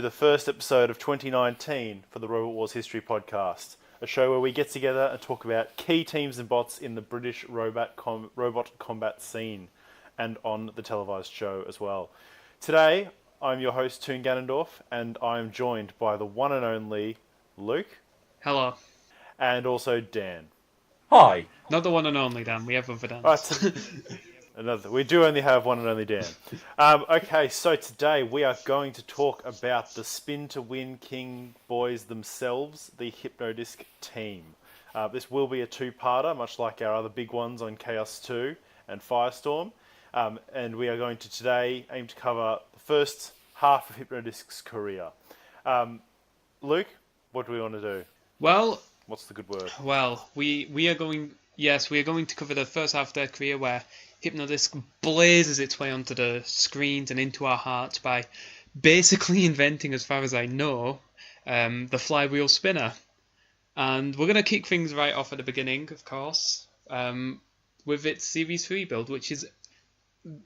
the first episode of 2019 for the Robot Wars History Podcast, a show where we get together and talk about key teams and bots in the British robot combat scene and on the televised show as well. Today, I'm your host, Toon Ganondorf, and I'm joined by the one and only Luke. Hello. And also Dan. Hi. Not the one and only Dan, we have other Dans. We do only have one and only Dan. Okay, so today we are going to talk about the Spin to Win King boys themselves, the Hypnodisc team. This will be a two-parter, much like our other big ones on Chaos 2 and Firestorm. And we are going to today aim to cover the first half of Hypnodisc's career. Luke, what do we want to do? Well, what's the good word? Well, we are going to cover the first half of their career where Hypnodisc blazes its way onto the screens and into our hearts by basically inventing, as far as I know, the flywheel spinner. And we're going to kick things right off at the beginning, of course, with its Series 3 build, which is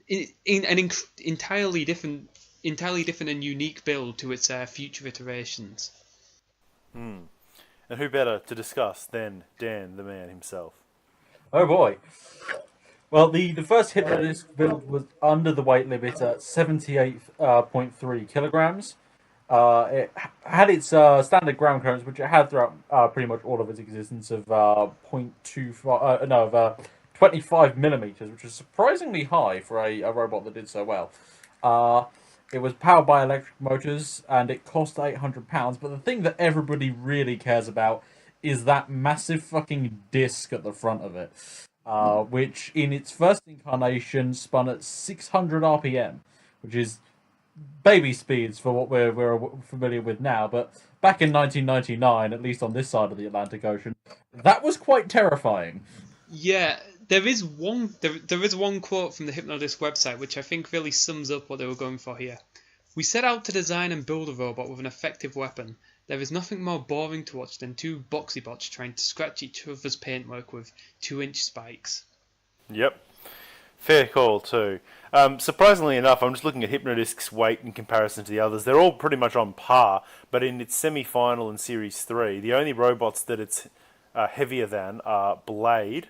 in an entirely different and unique build to its future iterations. And who better to discuss than Dan, the man himself? Oh boy. Well, the first Hypnodisc build was under the weight limit at 78.3 kilograms. It had its standard ground clearance, which it had throughout pretty much all of its existence, of 25 millimeters, which is surprisingly high for a robot that did so well. It was powered by electric motors, and it cost £800. But the thing that everybody really cares about is that massive fucking disc at the front of it. Which in its first incarnation spun at 600 RPM, which is baby speeds for what we're familiar with now. But back in 1999, at least on this side of the Atlantic Ocean, that was quite terrifying. Yeah, there is one quote from the Hypnodisc website which I think really sums up what they were going for here. "We set out to design and build a robot with an effective weapon. There is nothing more boring to watch than two boxy bots trying to scratch each other's paintwork with 2-inch spikes." Yep. Fair call, too. Surprisingly enough, I'm just looking at Hypnodisc's weight in comparison to the others. They're all pretty much on par, but in its semi-final in Series 3, the only robots that it's heavier than are Blade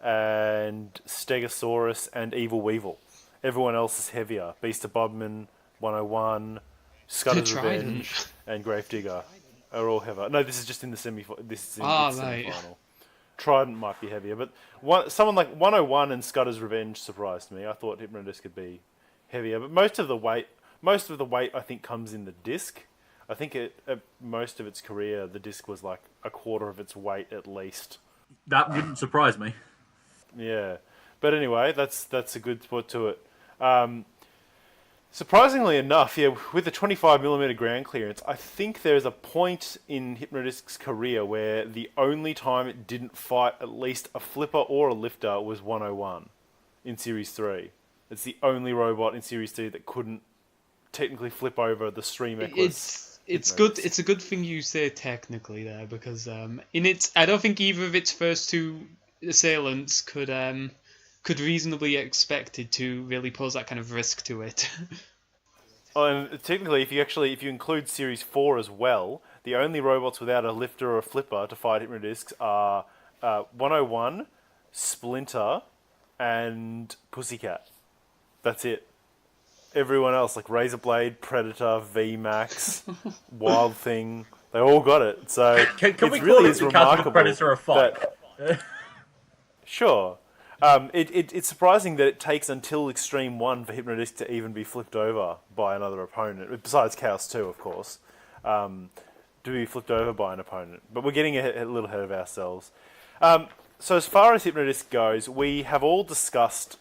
and Stegosaurus and Evil Weevil. Everyone else is heavier. Beast of Bodman, 101... Scudder's Revenge and Gravedigger are all heavier. No, this is just in the semi-final. Trident might be heavier, but someone like 101 and Scudder's Revenge surprised me. I thought Hypnodisc could be heavier, but most of the weight I think comes in the disc. I think at most of its career, the disc was like a quarter of its weight at least. That wouldn't surprise me. Yeah, but anyway, that's a good spot to it. Surprisingly enough, with the 25mm ground clearance, I think there's a point in Hypnodisc's career where the only time it didn't fight at least a flipper or a lifter was 101 in Series 3. It's the only robot in Series 3 that couldn't technically flip over the stream Equus. It's good. It's a good thing you say technically there, because I don't think either of its first two assailants could reasonably expected to really pose that kind of risk to it. And technically, if you include Series 4 as well, the only robots without a lifter or a flipper to fight Hypnodiscs are 101, Splinter, and Pussycat. That's it. Everyone else, like Razorblade, Predator, VMAX, Wild Thing, they all got it. So can we really call is the remarkable. Predator a fight? Sure. It's surprising that it takes until Extreme 1 for Hypnodisc to even be flipped over by another opponent, besides Chaos 2, of course, to be flipped over by an opponent. But we're getting a little ahead of ourselves. So as far as Hypnodisc goes, we have all discussed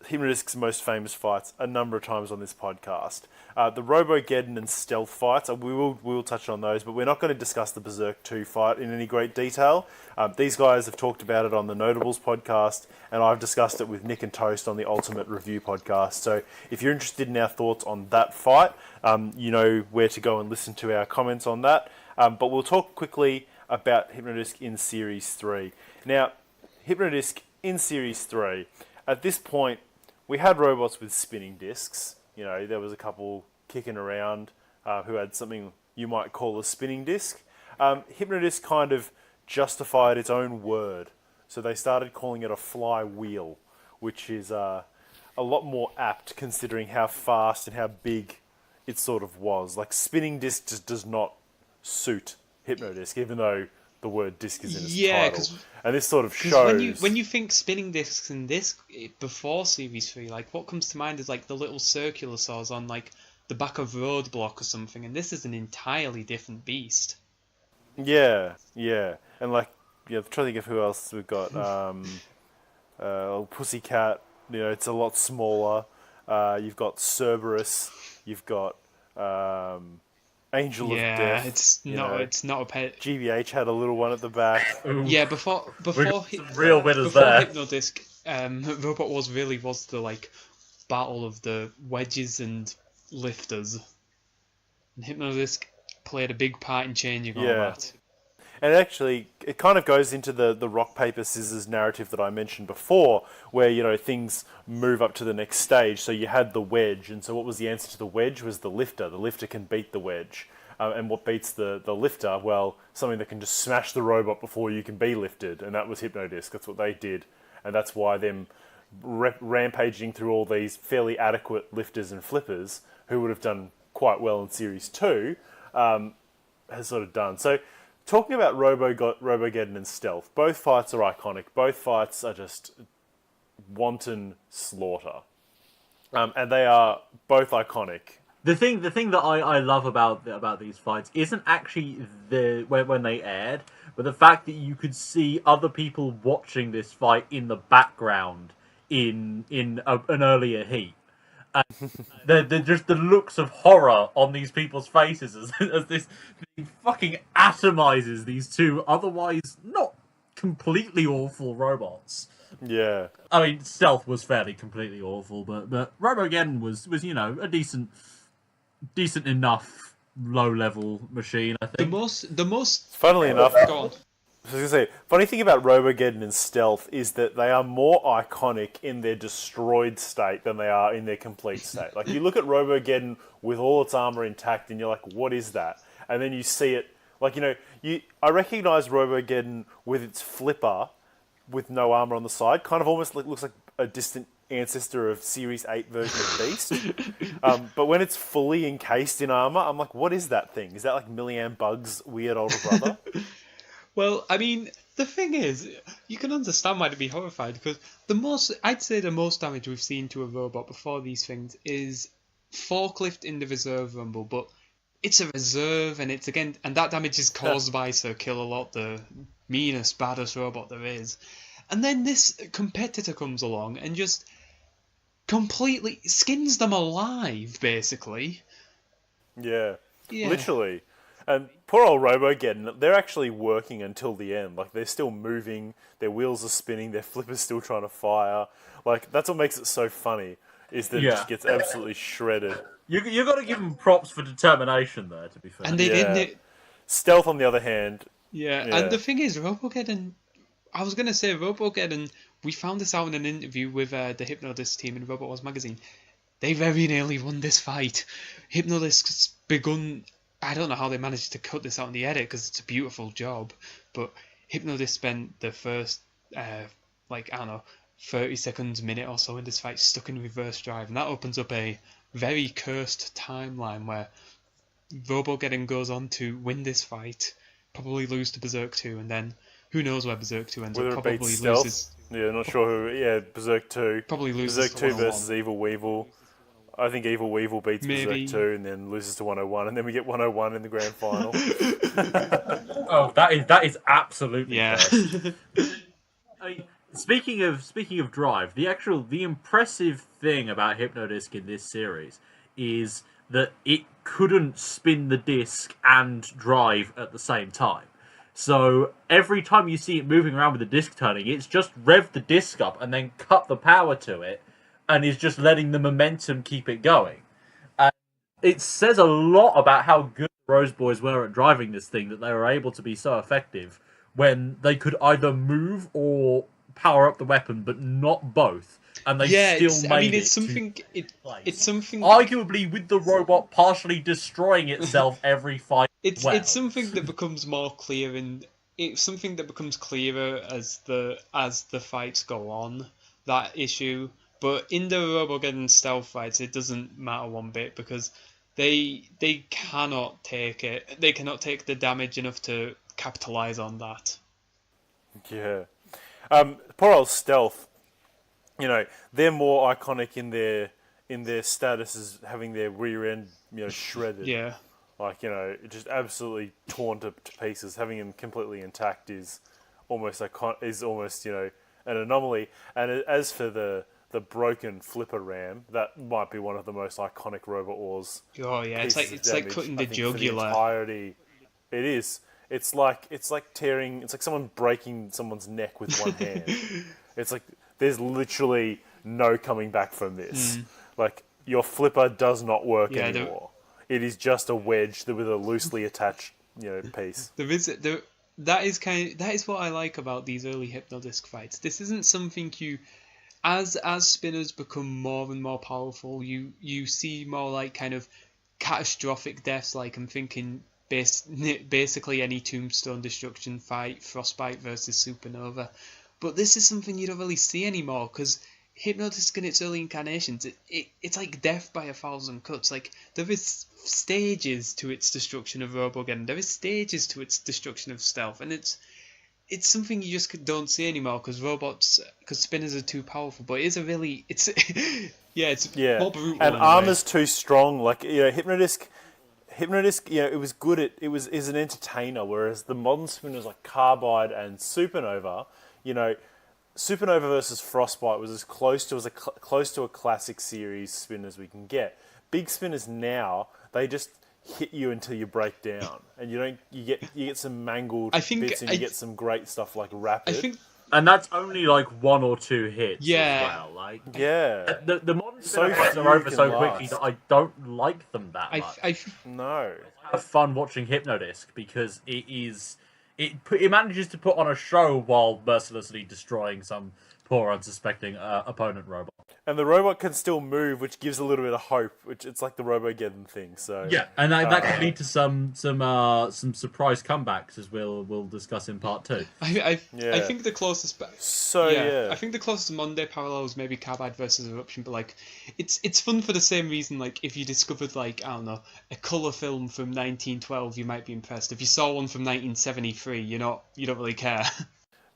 Hypnodisc's most famous fights a number of times on this podcast. The Robogeddon and Stealth fights, we will touch on those, but we're not going to discuss the Berserk 2 fight in any great detail. These guys have talked about it on the Notables podcast, and I've discussed it with Nick and Toast on the Ultimate Review podcast. So if you're interested in our thoughts on that fight, you know where to go and listen to our comments on that. But we'll talk quickly about Hypnodisc in Series 3. Now, Hypnodisc in Series 3, at this point, we had robots with spinning discs. You know, there was a couple kicking around. who had something you might call a spinning disc. Hypnodisc kind of justified its own word, so they started calling it a flywheel, which is a lot more apt considering how fast and how big it sort of was. Like, spinning disc just does not suit Hypnodisc, even though the word disc is in its title. And this sort of shows... When you think spinning discs and disc before Series 3, like, what comes to mind is, like, the little circular saws on, like, the back of Roadblock or something, and this is an entirely different beast. Yeah. And, like, I'm trying to think of who else we've got. Pussycat, it's a lot smaller. You've got Cerberus. You've got Angel of Death. It's not a pet. GBH had a little one at the back. Yeah, before real winners before there. Hypnodisc, Robot Wars really was the, like, battle of the wedges and lifters. And Hypnodisc played a big part in changing all that. And actually, it kind of goes into the rock, paper, scissors narrative that I mentioned before, where, things move up to the next stage. So you had the wedge, and so what was the answer to the wedge was the lifter. The lifter can beat the wedge. And what beats the lifter? Well, something that can just smash the robot before you can be lifted, and that was Hypnodisc. That's what they did. And that's why them rampaging through all these fairly adequate lifters and flippers, who would have done quite well in Series 2, has sort of done. So, talking about Robogeddon and Stealth, both fights are iconic. Both fights are just wanton slaughter. And they are both iconic. The thing that I love about these fights isn't actually when they aired, but the fact that you could see other people watching this fight in the background in an earlier heat. Just the looks of horror on these people's faces as this fucking atomizes these two otherwise not completely awful robots. Yeah. I mean, Stealth was fairly completely awful, but Robogeddon was a decent enough low level machine, I think. The most Funnily enough, go on. I was going to say, funny thing about Robogeddon and Stealth is that they are more iconic in their destroyed state than they are in their complete state. Like, you look at Robogeddon with all its armor intact and you're like, what is that? And then you see it, like, I recognize Robogeddon with its flipper with no armor on the side, kind of almost looks like a distant ancestor of Series 8 version of Beast. But when it's fully encased in armor, I'm like, what is that thing? Is that like Milliamp Bug's weird older brother? Well, I mean, the thing is, you can understand why to be horrified, because I'd say the most damage we've seen to a robot before these things is Forklift in the reserve rumble, but it's a reserve, and that damage is caused by Sir Kill-A-Lot, the meanest, baddest robot there is. And then this competitor comes along and just completely skins them alive, basically. Yeah. Literally. And poor old Robogeddon, they're actually working until the end. Like, they're still moving, their wheels are spinning, their flipper's still trying to fire. Like, that's what makes it so funny, is that it just gets absolutely shredded. You got to give them props for determination there, to be fair. And they didn't. Stealth, on the other hand... Yeah, and the thing is, Robogeddon... I was going to say, Robogeddon, we found this out in an interview with the Hypnodisc team in Robot Wars magazine. They very nearly won this fight. Hypnodisc's begun... I don't know how they managed to cut this out in the edit, because it's a beautiful job, but Hypnodisc spent the first, 30 seconds, minute or so in this fight stuck in reverse drive, and that opens up a very cursed timeline where Robogeddon goes on to win this fight, probably lose to Berserk 2, and then who knows where Berserk 2 ends up, probably loses... Yeah, not sure who... Yeah, Berserk 2. Probably loses Berserk 2 versus Evil Weevil. I think Evil Weevil beats Berserk 2 and then loses to 101, and then we get 101 in the grand final. Oh, that is absolutely I mean, speaking of drive, the impressive thing about Hypnodisc in this series is that it couldn't spin the disc and drive at the same time. So every time you see it moving around with the disc turning, it's just rev the disc up and then cut the power to it, and is just letting the momentum keep it going. And it says a lot about how good the Rose Boys were at driving this thing, that they were able to be so effective when they could either move or power up the weapon, but not both, and they Yeah, still it's. I made mean, it it's to something. It's something. arguably with the robot partially destroying itself every fight as well. It's something that becomes more clear, and it's something that becomes clearer as the fights go on. That issue, but in the Robogeddon stealth fights, it doesn't matter one bit because they cannot take it. They cannot take the damage enough to capitalize on that. Yeah. Poor old Stealth. You know, they're more iconic in their status as having their rear end, shredded. Yeah. Like, just absolutely torn to pieces. Having him completely intact is almost an anomaly. And as for the broken flipper ram, that might be one of the most iconic Robot Wars. Oh yeah, it's pieces like of damage, cutting I the think, for the jugular. entirety. It is. It's like tearing. It's like someone breaking someone's neck with one hand. It's like there's literally no coming back from this. Like your flipper does not work Yeah, anymore. It is just a wedge with a loosely attached, piece. That is what I like about these early Hypnodisc fights. This isn't something you, as spinners become more and more powerful, you see more like kind of catastrophic deaths. Like I'm thinking basically any Tombstone Destruction fight, Frostbite versus Supernova. But this is something you don't really see anymore because Hypnodisc in its early incarnations, it's like death by 1,000 cuts. Like there is stages to its destruction of Robogeddon. There is stages to its destruction of Stealth, and it's something you just don't see anymore because spinners are too powerful. But it's more brutal. And armor's too strong. Like Hypnodisc, it was good at is an entertainer, whereas the modern spinners like Carbide and Supernova, Supernova versus Frostbite was as close to a classic series spin as we can get. Big spinners now, they just hit you until you break down, and you get some mangled bits, and you get some great stuff like Rapid. And that's only like one or two hits Yeah. as well. Like the modern So spin fights few are over can so last. quickly that I don't like them that much. No. I have fun watching Hypnodisc because it manages to put on a show while mercilessly destroying some poor unsuspecting opponent robot. And the robot can still move, which gives a little bit of hope. Which it's like the Robogeddon thing. So Yeah, and that can lead to some surprise comebacks, as we'll discuss in part 2. I think the closest. I think the closest Monday parallel is maybe Carbide versus Eruption, but like, it's fun for the same reason. Like, if you discovered like I don't know a color film from 1912, you might be impressed. If you saw one from 1973, you don't really care.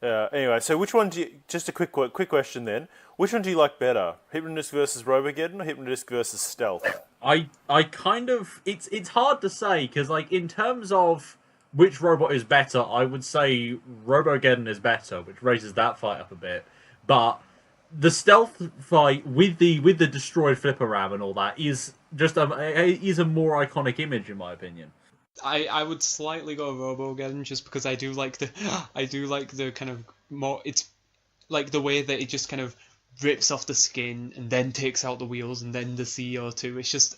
Anyway, so which one do you? Just a quick question then. Which one do you like better, Hypnodisc versus Robogeddon or Hypnodisc versus Stealth? I kind of it's hard to say because like in terms of which robot is better, I would say Robogeddon is better, which raises that fight up a bit. But the Stealth fight with the destroyed flipper ram and all that is just a more iconic image in my opinion. I would slightly go Robogeddon just because I do like the kind of more, it's like the way that it just kind of rips off the skin and then takes out the wheels and then the CO2. It's just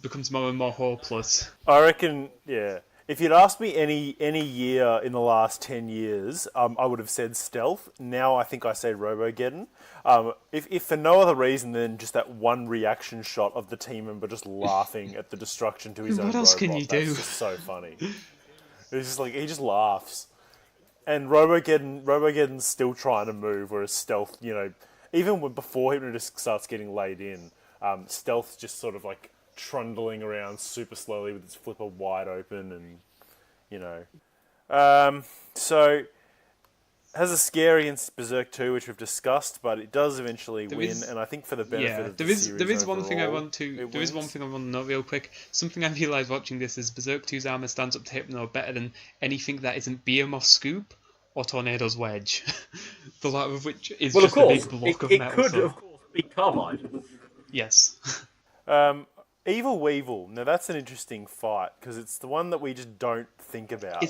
becomes more and more hopeless. I reckon, if you'd asked me any year in the last 10 years, I would have said Stealth. Now I think I say Robogeddon. If for no other reason than just that one reaction shot of the team member just laughing at the destruction to his own robot. What else can you do? That's just so funny. It's just like, he just laughs. And Robogeddon's still trying to move, whereas Stealth, even before Hypnodisc starts getting laid in, Stealth's just sort of like trundling around super slowly with its flipper wide open, and so has a scare against Berserk 2, which we've discussed, but it does eventually win, and I think for the benefit of the series there is one overall, thing I want to note real quick. Something I realised watching this is Berserk 2's armor stands up to Hypno better than anything that isn't Behemoth's Scoop or Tornado's Wedge. The latter of which is well, just of course, a big block of it metal. could of course be Carbide. Yes. Evil Weevil. Now that's an interesting fight because it's the one that we just don't think about. I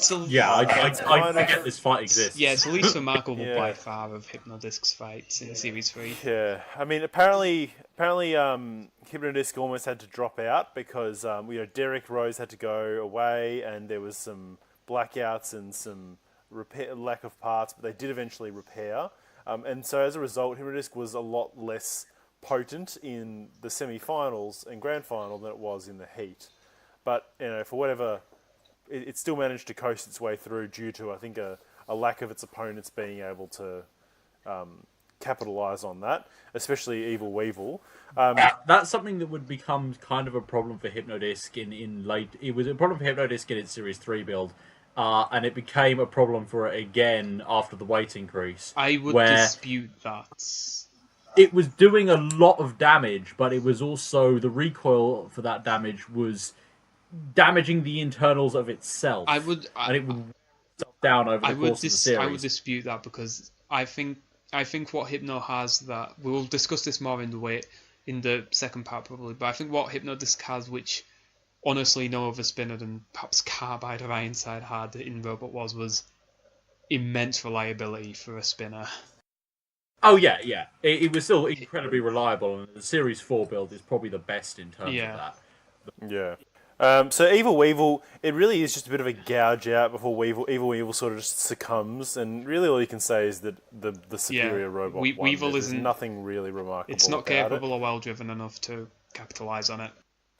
forget this fight exists. Yeah, it's the least remarkable by far of Hypnodisc's fights in Series 3. Yeah, I mean, apparently, Hypnodisc almost had to drop out because Derek Rose had to go away, and there was some blackouts and some repair, lack of parts, but they did eventually repair. And so as a result, Hypnodisc was a lot less potent in the semi-finals and grand final than it was in the heat. But for whatever, it still managed to coast its way through due to, I think, a lack of its opponents being able to capitalise on that, especially Evil Weevil. That's something that would become kind of a problem for Hypnodisc in late. It was a problem for Hypnodisc in its Series 3 build, and it became a problem for it again after the weight increase. I would where dispute that. it was doing a lot of damage, but it was also, the recoil for that damage was damaging the internals of itself. And it would down over the course of the series. I would dispute that, because I think what Hypno has that we'll discuss this more in the second part probably, but I think what Hypnodisc has, which honestly no other spinner than perhaps Carbide or Ironside had in Robot Wars, was immense reliability for a spinner. Oh yeah. It was still incredibly reliable, and the Series 4 build is probably the best in terms of that. Yeah. So Evil Weevil, it really is just a bit of a gouge out before Evil Weevil sort of just succumbs, and really all you can say is that the superior robot won. Weevil There's isn't nothing really remarkable. It's not about capable or well driven enough to capitalise on it.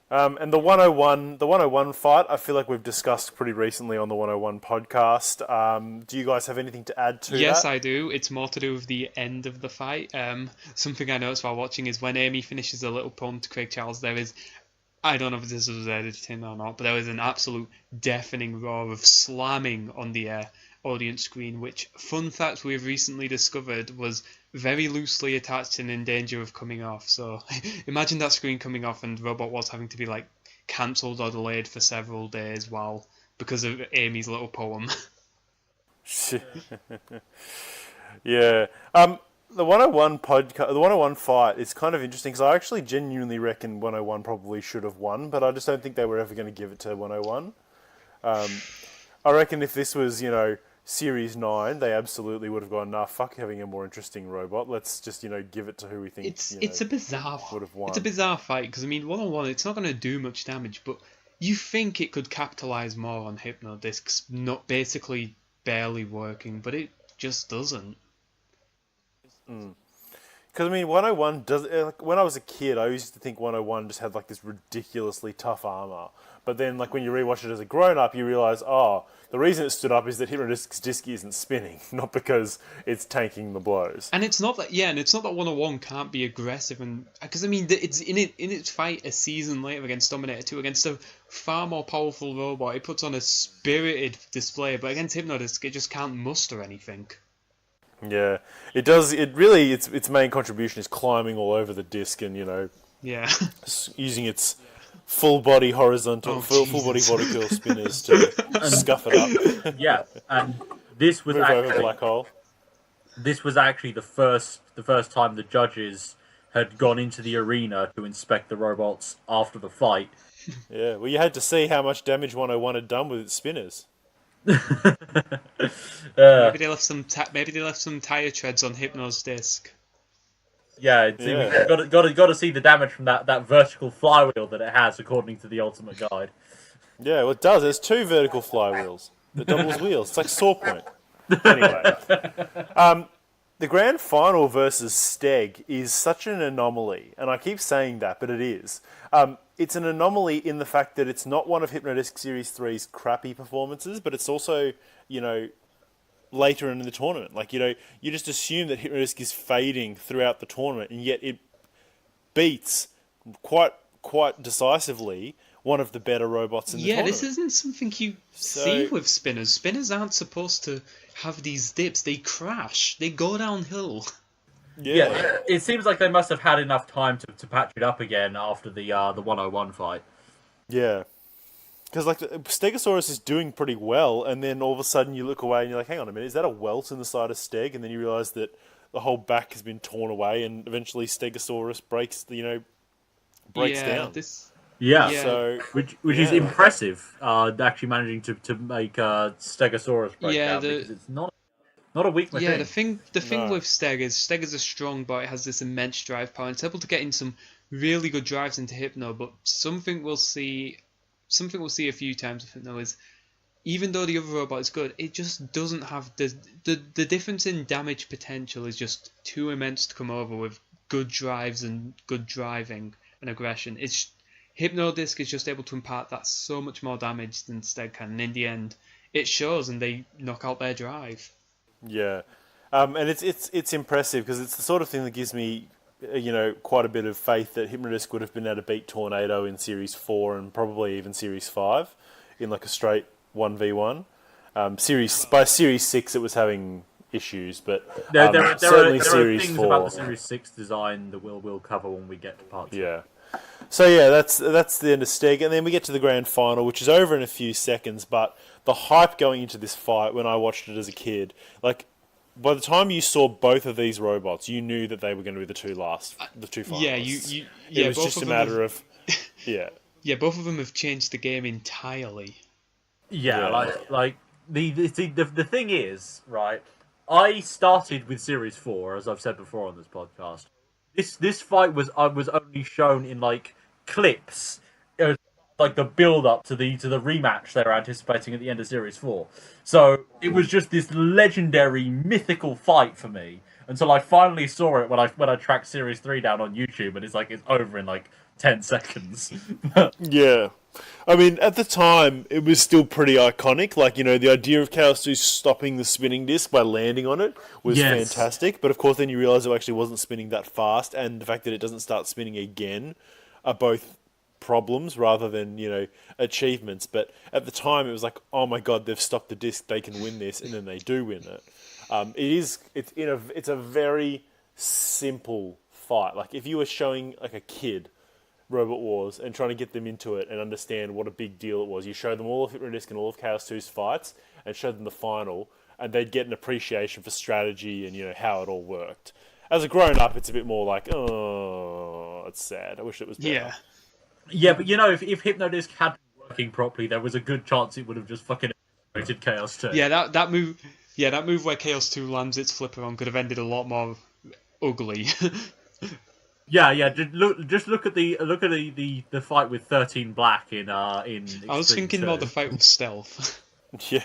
And the 101 fight, I feel like we've discussed pretty recently on the 101 podcast. Do you guys have anything to add to that? Yes, I do. It's more to do with the end of the fight. Something I noticed while watching is when Amy finishes a little poem to Craig Charles, there is, I don't know if this was edited in or not, but there was an absolute deafening roar of slamming on the audience screen, which, fun fact we've recently discovered, was very loosely attached and in danger of coming off. So imagine that screen coming off and Robot Wars having to be cancelled or delayed for several days because of Amy's little poem. Yeah. The 101 podcast, the 101 fight is kind of interesting because I actually genuinely reckon 101 probably should have won, but I just don't think they were ever going to give it to 101. I reckon if this was, Series 9, they absolutely would have gone, nah, fuck having a more interesting robot. Let's just, give it to who we think it's a bizarre would have won. It's a bizarre fight because, 101, it's not going to do much damage, but you think it could capitalise more on Hypnodiscs not basically barely working, but it just doesn't. Because 101 does. When I was a kid, I used to think 101 just had this ridiculously tough armor. But then, when you rewatch it as a grown-up, you realise, the reason it stood up is that Hypnodisc's disc isn't spinning, not because it's tanking the blows. And it's not that, and it's not that 101 can't be aggressive, and because it's in its fight a season later against Dominator 2 against a far more powerful robot. It puts on a spirited display, but against Hypnodisc, it just can't muster anything. Yeah, it does. It really, its main contribution is climbing all over the disc and using its full body horizontal, full body vertical spinners to scuff it up. Yeah, and this was over black hole. This was actually the first time the judges had gone into the arena to inspect the robots after the fight. Yeah, well, you had to see how much damage 101 had done with its spinners. Maybe they left some tire treads on Hypno's disc. Yeah, got to see the damage from that vertical flywheel that it has, according to the Ultimate Guide. Yeah, well, it does. There's 2 vertical flywheels. It doubles wheels. It's like Saw Point. Anyway, the grand final versus Steg is such an anomaly, and I keep saying that, but it is. It's an anomaly in the fact that it's not one of Hypnodisc Series 3's crappy performances, but it's also, later in the tournament. You just assume that Hypnodisc is fading throughout the tournament, and yet it beats quite decisively one of the better robots in the tournament. Yeah, this isn't something you see with spinners. Spinners aren't supposed to have these dips. They crash. They go downhill. Yeah, it seems like they must have had enough time to patch it up again after the 101 fight. Yeah. Because Stegosaurus is doing pretty well, and then all of a sudden you look away and you're like, hang on a minute, is that a welt in the side of Steg? And then you realise that the whole back has been torn away, and eventually Stegosaurus breaks down. So which is impressive. Actually managing to make Stegosaurus break down, because it's not a weak machine. Yeah, the thing with Steg is a strong bot. It has this immense drive power. It's able to get in some really good drives into Hypno, but something we'll see a few times with Hypno is even though the other robot is good, it just doesn't have the difference in damage potential is just too immense to come over with good drives and good driving and aggression. Hypnodisc is just able to impart that so much more damage than Stead can, and in the end, it shows, and they knock out their drive. Yeah, and it's impressive because it's the sort of thing that gives me, quite a bit of faith that Hypnodisc would have been able to beat Tornado in Series 4 and probably even Series 5 in like a straight 1v1. By Series 6 it was having issues, but certainly Series 4. There are things about the Series 6 design that we'll cover when we get to part 2. Yeah. So yeah, that's the end of Steg, and then we get to the grand final, which is over in a few seconds. But the hype going into this fight, when I watched it as a kid, like by the time you saw both of these robots, you knew that they were going to be the two finalists. Yeah, it was just a matter of yeah. Yeah, both of them have changed the game entirely. Yeah, like the thing is, right? I started with Series 4, as I've said before on this podcast. This fight was only shown in like clips, like the build up to the rematch they were anticipating at the end of Series 4. So it was just this legendary mythical fight for me until I finally saw it when I tracked Series 3 down on YouTube, and it's over in like 10 seconds. Yeah. I mean, at the time, it was still pretty iconic. Like, the idea of Chaos 2 stopping the spinning disc by landing on it was fantastic. But of course, then you realise it actually wasn't spinning that fast, and the fact that it doesn't start spinning again are both problems rather than, achievements. But at the time, it was like, oh my god, they've stopped the disc, they can win this, and then they do win it. It's a very simple fight. Like, if you were showing like a kid Robot Wars and trying to get them into it and understand what a big deal it was, you show them all of Hypnodisc and all of Chaos 2's fights and show them the final, and they'd get an appreciation for strategy and how it all worked. As a grown-up, it's a bit more like, oh, it's sad. I wish it was better. Yeah, but if Hypnodisc had been working properly, there was a good chance it would have just fucking rated Chaos 2. Yeah, that move where Chaos 2 lands its flipper on could have ended a lot more ugly. Yeah. Just look at the fight with 13 Black in I was thinking 2. more the fight with Stealth. Yeah.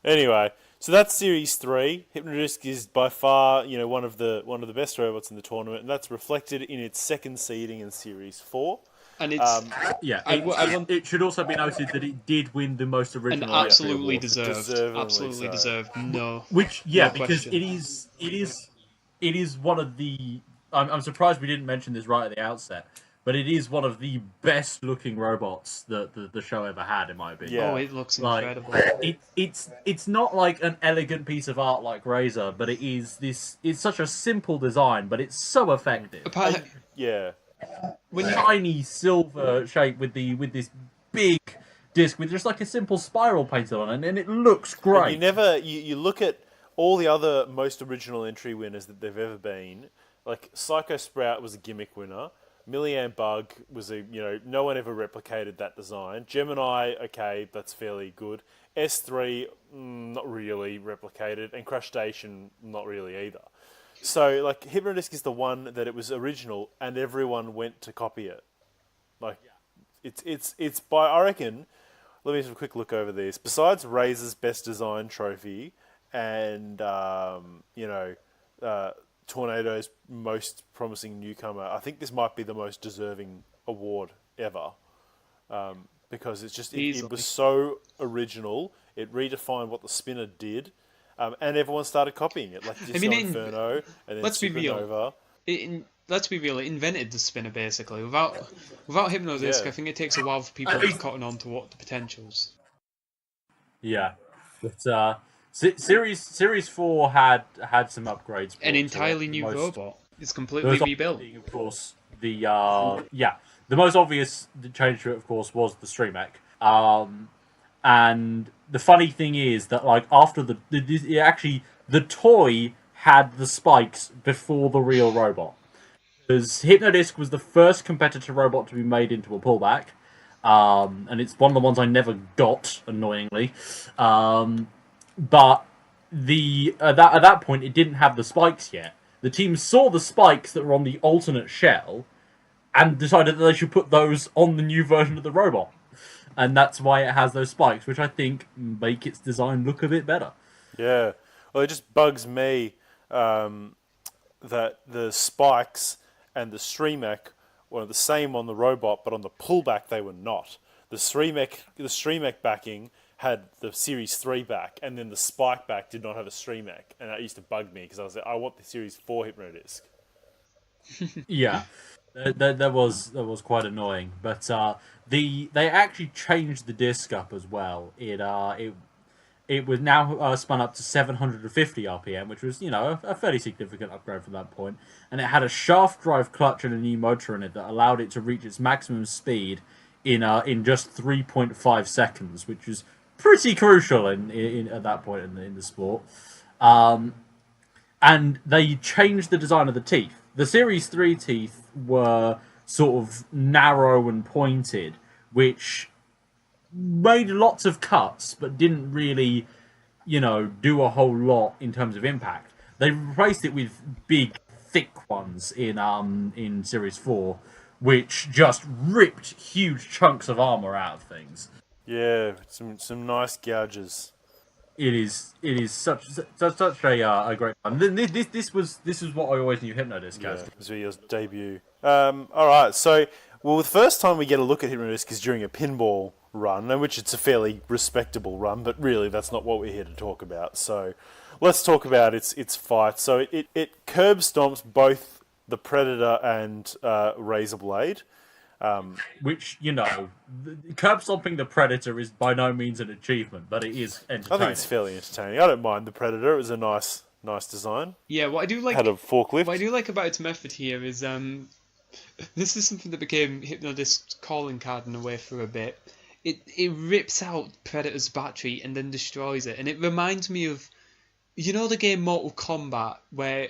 Anyway, so that's Series 3. Hypnodisc is by far, one of the best robots in the tournament, and that's reflected in its second seeding in Series 4. And it's it should also be noted that it did win the most original. And absolutely deserved. Absolutely deserved. No. Because it is one of the. I'm surprised we didn't mention this right at the outset, but it is one of the best looking robots that the show ever had, in my opinion. Yeah. Oh, it looks incredible. It's not like an elegant piece of art like Razor, but it's such a simple design, but it's so effective. Tiny silver shape with this big disc with just like a simple spiral painted on it, and it looks great. And you look at all the other most original entry winners that they've ever been. Like Psycho Sprout was a gimmick winner. Milliamp Bug was no one ever replicated that design. Gemini, okay, that's fairly good. S3, not really replicated, and Crash Station, not really either. So like Hypnodisc is the one that it was original, and everyone went to copy it. Like it's by, I reckon. Let me just have a quick look over this. Besides Razor's Best Design trophy and Tornado's Most Promising Newcomer, I think this might be the most deserving award ever, because it's just it was so original. It redefined what the spinner did, and everyone started copying it. Like Inferno and then Supernova. Let's be real. It invented the spinner basically. Without Hypnodisc, I think it takes a while for people to cotton on to what the potentials. Yeah, but Series 4 had some upgrades. An entirely new robot. It's completely rebuilt. Of course, the most obvious change to it, of course, was the Stream Mech. And the funny thing is that, like, after the toy had the spikes before the real robot. Because Hypnodisc was the first competitor robot to be made into a pullback. And it's one of the ones I never got, annoyingly. But at that point, it didn't have the spikes yet. The team saw the spikes that were on the alternate shell and decided that they should put those on the new version of the robot. and that's why it has those spikes, which I think make its design look a bit better. Yeah. Well, it just bugs me that the spikes and the streamek were the same on the robot, but on the pullback they were not. The streamek backing had the Series 3 back, and then the spike back did not have a streamek, and that used to bug me because I was like, I want the Series 4 Hypnodisc. Yeah, that was quite annoying. But they actually changed the disc up as well. It was now spun up to 750 RPM, which was, a fairly significant upgrade from that point. And it had a shaft drive clutch and a new motor in it that allowed it to reach its maximum speed in just 3.5 seconds, which was pretty crucial in at that point in the sport. And they changed the design of the teeth. The Series 3 teeth were sort of narrow and pointed, which made lots of cuts, but didn't really, do a whole lot in terms of impact. They replaced it with big, thick ones in Series 4, which just ripped huge chunks of armor out of things. Yeah, some nice gouges. It is such a great one. This was what I always knew Hypnodisc Yeah, as. it was your debut. All right, so the first time we get a look at Hypnodisc is during a pinball run, in which it's a fairly respectable run, but really that's not what we're here to talk about. So let's talk about its fight. So it curb stomps both the Predator and Razor Blade. Which, curb stomping the Predator is by no means an achievement, but it is entertaining. I think it's fairly entertaining. I don't mind the Predator. It was a nice design. Yeah, what I do like Had a forklift. What I do like about its method here is this is something that became Hypnodisc's calling card in a way for a bit. It rips out Predator's battery and then destroys it, and it reminds me of the game Mortal Kombat, where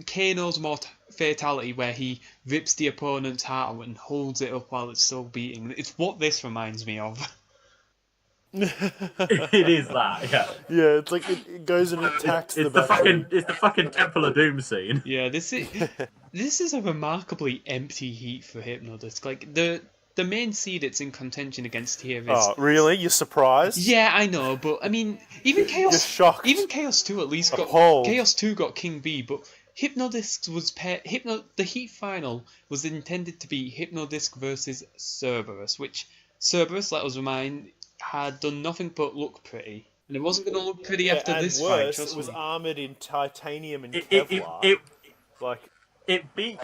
Kano's fatality, where he rips the opponent's heart out and holds it up while it's still beating. It's what this reminds me of. It is that, yeah. Yeah, it's like it goes and attacks it's the battery. It's the fucking Temple of Doom scene. Yeah, this is a remarkably empty heat for Hypnodisc. Like the main seed it's in contention against here is... Oh, really? You're surprised? Yeah, I know, but I mean, even Chaos... You're shocked. Even Chaos 2 at least got... Appalled. Chaos 2 got King B, but Hypnodisc was... the Heat Final was intended to be Hypnodisc versus Cerberus, which Cerberus, let us remind, had done nothing but look pretty. And it wasn't going to look pretty after and this worse, fight, trust it was me. armoured in titanium and Kevlar. It beat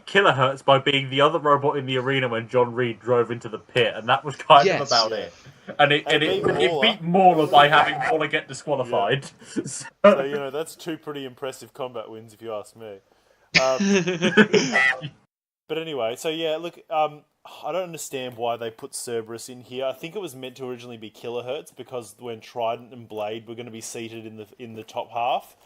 Kilohertz by being the other robot in the arena when John Reed drove into the pit, and that was kind of about it. And it beat Mauler by having Mauler get disqualified. Yeah. So that's two pretty impressive combat wins, if you ask me. But anyway, so yeah, look, I don't understand why they put Cerberus in here. I think it was meant to originally be Kilohertz because when Trident and Blade were going to be seated in the top half,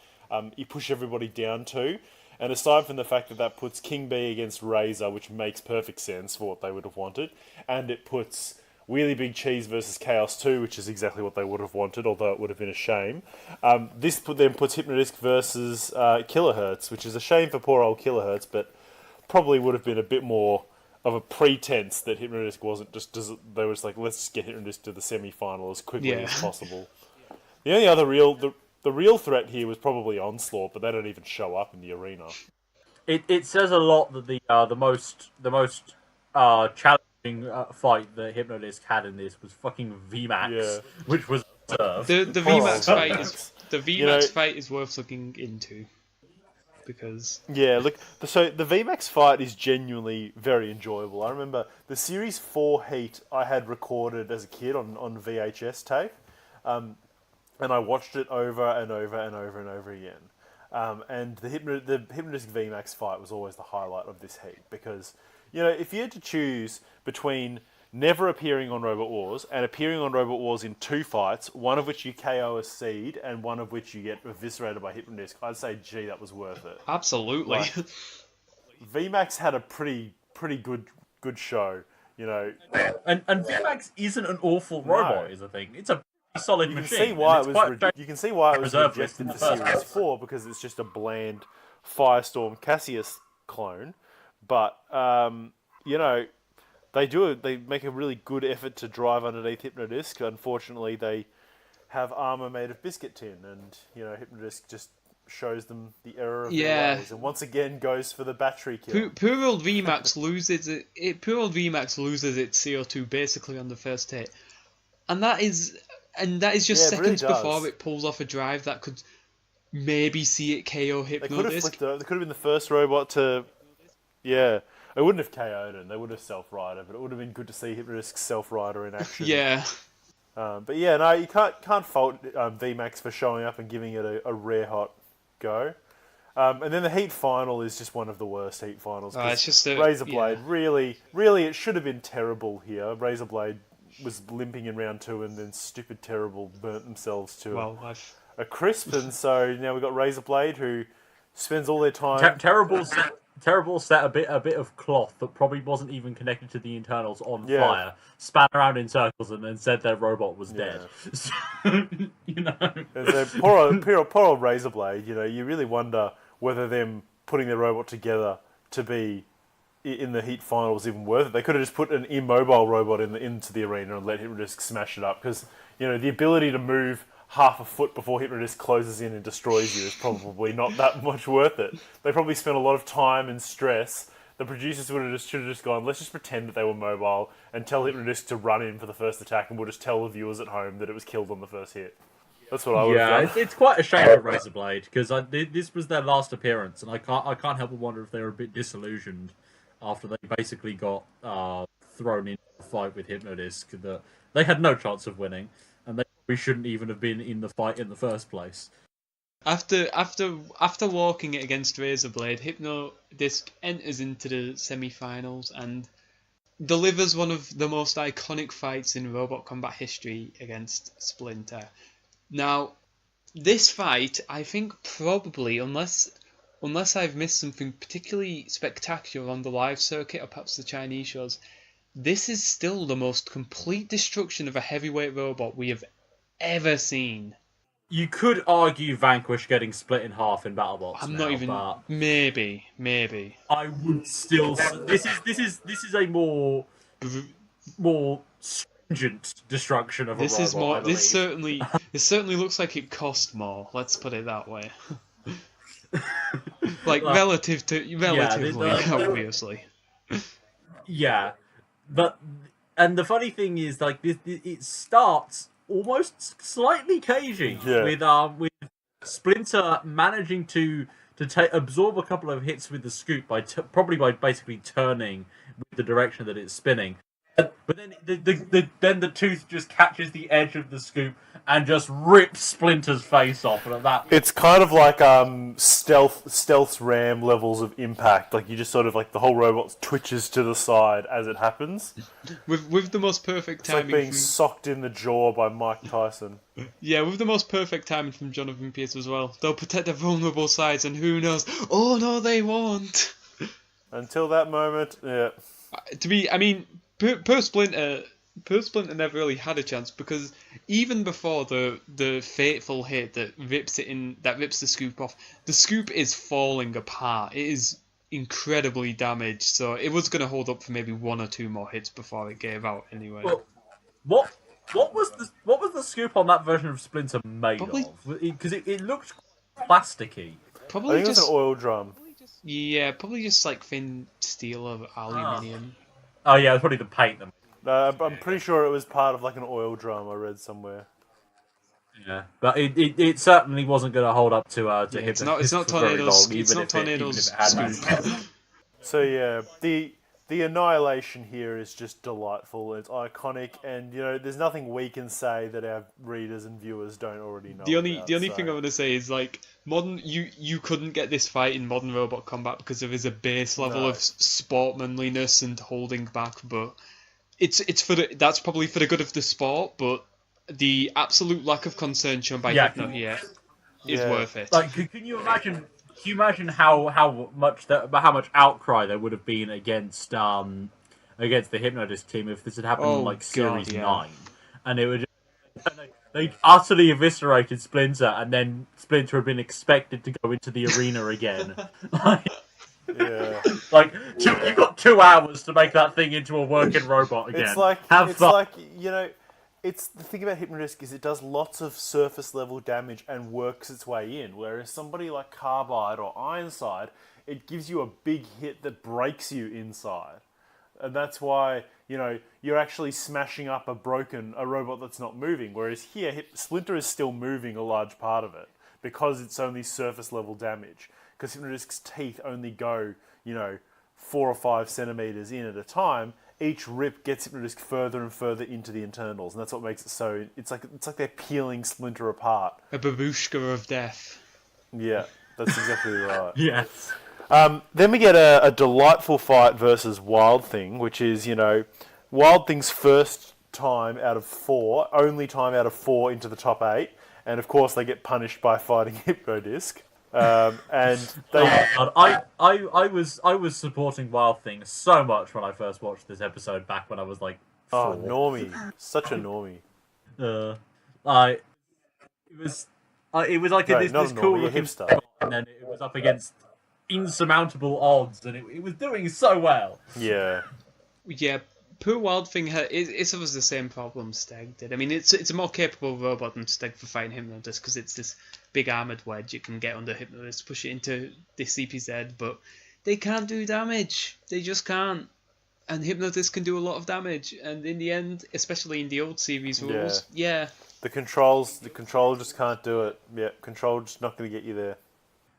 you push everybody down too. And aside from the fact that puts King B against Razor, which makes perfect sense for what they would have wanted, and it puts Wheelie Big Cheese versus Chaos 2, which is exactly what they would have wanted, although it would have been a shame. This then puts Hypnodisc versus Kilohertz, which is a shame for poor old Kilohertz, but probably would have been a bit more of a pretense that Hypnodisc wasn't just... They were just like, let's just get Hypnodisc to the semi-final as quickly as possible. The only other The real threat here was probably Onslaught, but they don't even show up in the arena. It says a lot that the most challenging fight that Hypnodisc had in this was fucking VMAX, which was absurd. The VMAX fight is worth looking into because look, so the VMAX fight is genuinely very enjoyable. I remember the Series 4 heat I had recorded as a kid on VHS tape. And I watched it over and over and over and over again. And the Hypnodisc VMAX fight was always the highlight of this heat because, if you had to choose between never appearing on Robot Wars and appearing on Robot Wars in two fights, one of which you KO a seed and one of which you get eviscerated by Hypnodisc, I'd say, gee, that was worth it. Absolutely. VMAX had a pretty good show, And VMAX isn't an awful robot, is the thing. It's a solid machine. You can see why it was rejected for Series 4 because it's just a bland Firestorm Cassius clone. But the They make a really good effort to drive underneath Hypnodisc. Unfortunately, they have armor made of biscuit tin, and Hypnodisc just shows them the error of their ways, and once again goes for the battery kill. Poor old VMAX loses it. Poor old VMAX loses its CO2 basically on the first hit, and that is just seconds before it pulls off a drive that could maybe see it KO Hypnodisc. They could have been the first robot to. Yeah, they wouldn't have KO'd him. They would have self-rider, but it would have been good to see Hypnodisc's self-rider in action. Yeah. But yeah, no, you can't fault VMAX for showing up and giving it a rare hot go. And then the heat final is just one of the worst heat finals. It's just Razorblade really, it should have been terrible here. Razorblade was limping in round 2, and then Stupid Terrible burnt themselves to a crisp. And so now we've got Razorblade, who spends all their time... Terrible set a bit of cloth that probably wasn't even connected to the internals on fire, span around in circles, and then said their robot was dead. So, And so poor old Razorblade, you really wonder whether them putting their robot together to be in the heat final was even worth it. They could have just put an immobile robot into the arena and let Hypnodisc smash it up, because the ability to move half a foot before Hypnodisc closes in and destroys you is probably not that much worth it. They probably spent a lot of time and stress. The producers should have just gone, let's just pretend that they were mobile and tell Hypnodisc to run in for the first attack, and we'll just tell the viewers at home that it was killed on the first hit. That's what I would have done. It's quite a shame of Razorblade, because this was their last appearance, and I can't help but wonder if they were a bit disillusioned after they basically got thrown into a fight with Hypnodisc, that they had no chance of winning, and we shouldn't even have been in the fight in the first place. After walking it against Razorblade, Hypnodisc enters into the semi-finals and delivers one of the most iconic fights in robot combat history against Splinter. Now, this fight, I think probably, unless I've missed something particularly spectacular on the live circuit or perhaps the Chinese shows, this is still the most complete destruction of a heavyweight robot we have ever seen. You could argue Vanquish getting split in half in BattleBots. I'm not even. Maybe. I would still. This is a more stringent destruction of a robot. This is more. This certainly looks like it cost more. Let's put it that way. Relatively, obviously. Yeah, and the funny thing is, it starts almost slightly cagey with Splinter managing to absorb a couple of hits with the scoop by basically turning with the direction that it's spinning. But then the tooth just catches the edge of the scoop and just rips Splinter's face off. And that it's kind of like stealth ram levels of impact. Like you just sort of the whole robot twitches to the side as it happens. With the most perfect timing. It's like being socked in the jaw by Mike Tyson. Yeah, with the most perfect timing from Jonathan Pierce as well. They'll protect their vulnerable sides, and who knows? Oh no, they won't. Until that moment, yeah. Per Splinter never really had a chance, because even before the fateful hit that rips the scoop off, the scoop is falling apart. It is incredibly damaged, so it was going to hold up for maybe one or two more hits before it gave out anyway. Well, what was the scoop on that version of Splinter made of? Because it looked plasticky. Probably I think it was an oil drum. Yeah, probably just thin steel or aluminium. Oh yeah, it's probably the paint them. I'm pretty sure it was part of an oil drum I read somewhere. Yeah, but it certainly wasn't going to hold up to him. It's not Tornado's. It's not Tornado's scoop. So yeah, the annihilation here is just delightful. It's iconic, and there's nothing we can say that our readers and viewers don't already know. The only thing I want to say is modern. You couldn't get this fight in modern robot combat because there is a base level of sportsmanliness and holding back, but that's probably for the good of the sport, but the absolute lack of concern shown by Hypno here is worth it. Can you imagine? Can you imagine how much outcry there would have been against the Hypnodisc team if this had happened in Series 9, and it would they utterly eviscerated Splinter, and then Splinter had been expected to go into the arena again. You've got took 2 hours to make that thing into a working robot again. It's like Have it's fun. like it's the thing about Hypnodisc is it does lots of surface level damage and works its way in, whereas somebody like Carbide or Ironside, it gives you a big hit that breaks you inside, and that's why you're actually smashing up a robot that's not moving. Whereas here, Splinter is still moving a large part of it because it's only surface level damage. Because Hypnodisc's teeth only go 4 or 5 centimeters in at a time. Each rip gets Hypnodisc further and further into the internals, and that's what makes it so. It's like they're peeling Splinter apart. A babushka of death. Yeah, that's exactly right. Yes. Then we get a delightful fight versus Wild Thing, which is Wild Thing's first time out of 4, only time out of 4 into the top 8, and of course they get punished by fighting Hypnodisc. And they. I was supporting Wild Thing so much when I first watched this episode back when I was like 4. Oh, normie, such a normie. It was like No, this not a cool normie, a looking hipster. fight, and then it was up against insurmountable odds, and it was doing so well. Yeah. Yeah, poor Wild Thing it suffers the same problem Steg did. I mean, it's a more capable robot than Steg for fighting Hypnodisc because it's this big armoured wedge you can get under Hypnodisc, push it into the CPZ, but they can't do damage. They just can't. And Hypnodisc can do a lot of damage, and in the end, especially in the old series rules, The control just can't do it. Yeah, control just not going to get you there.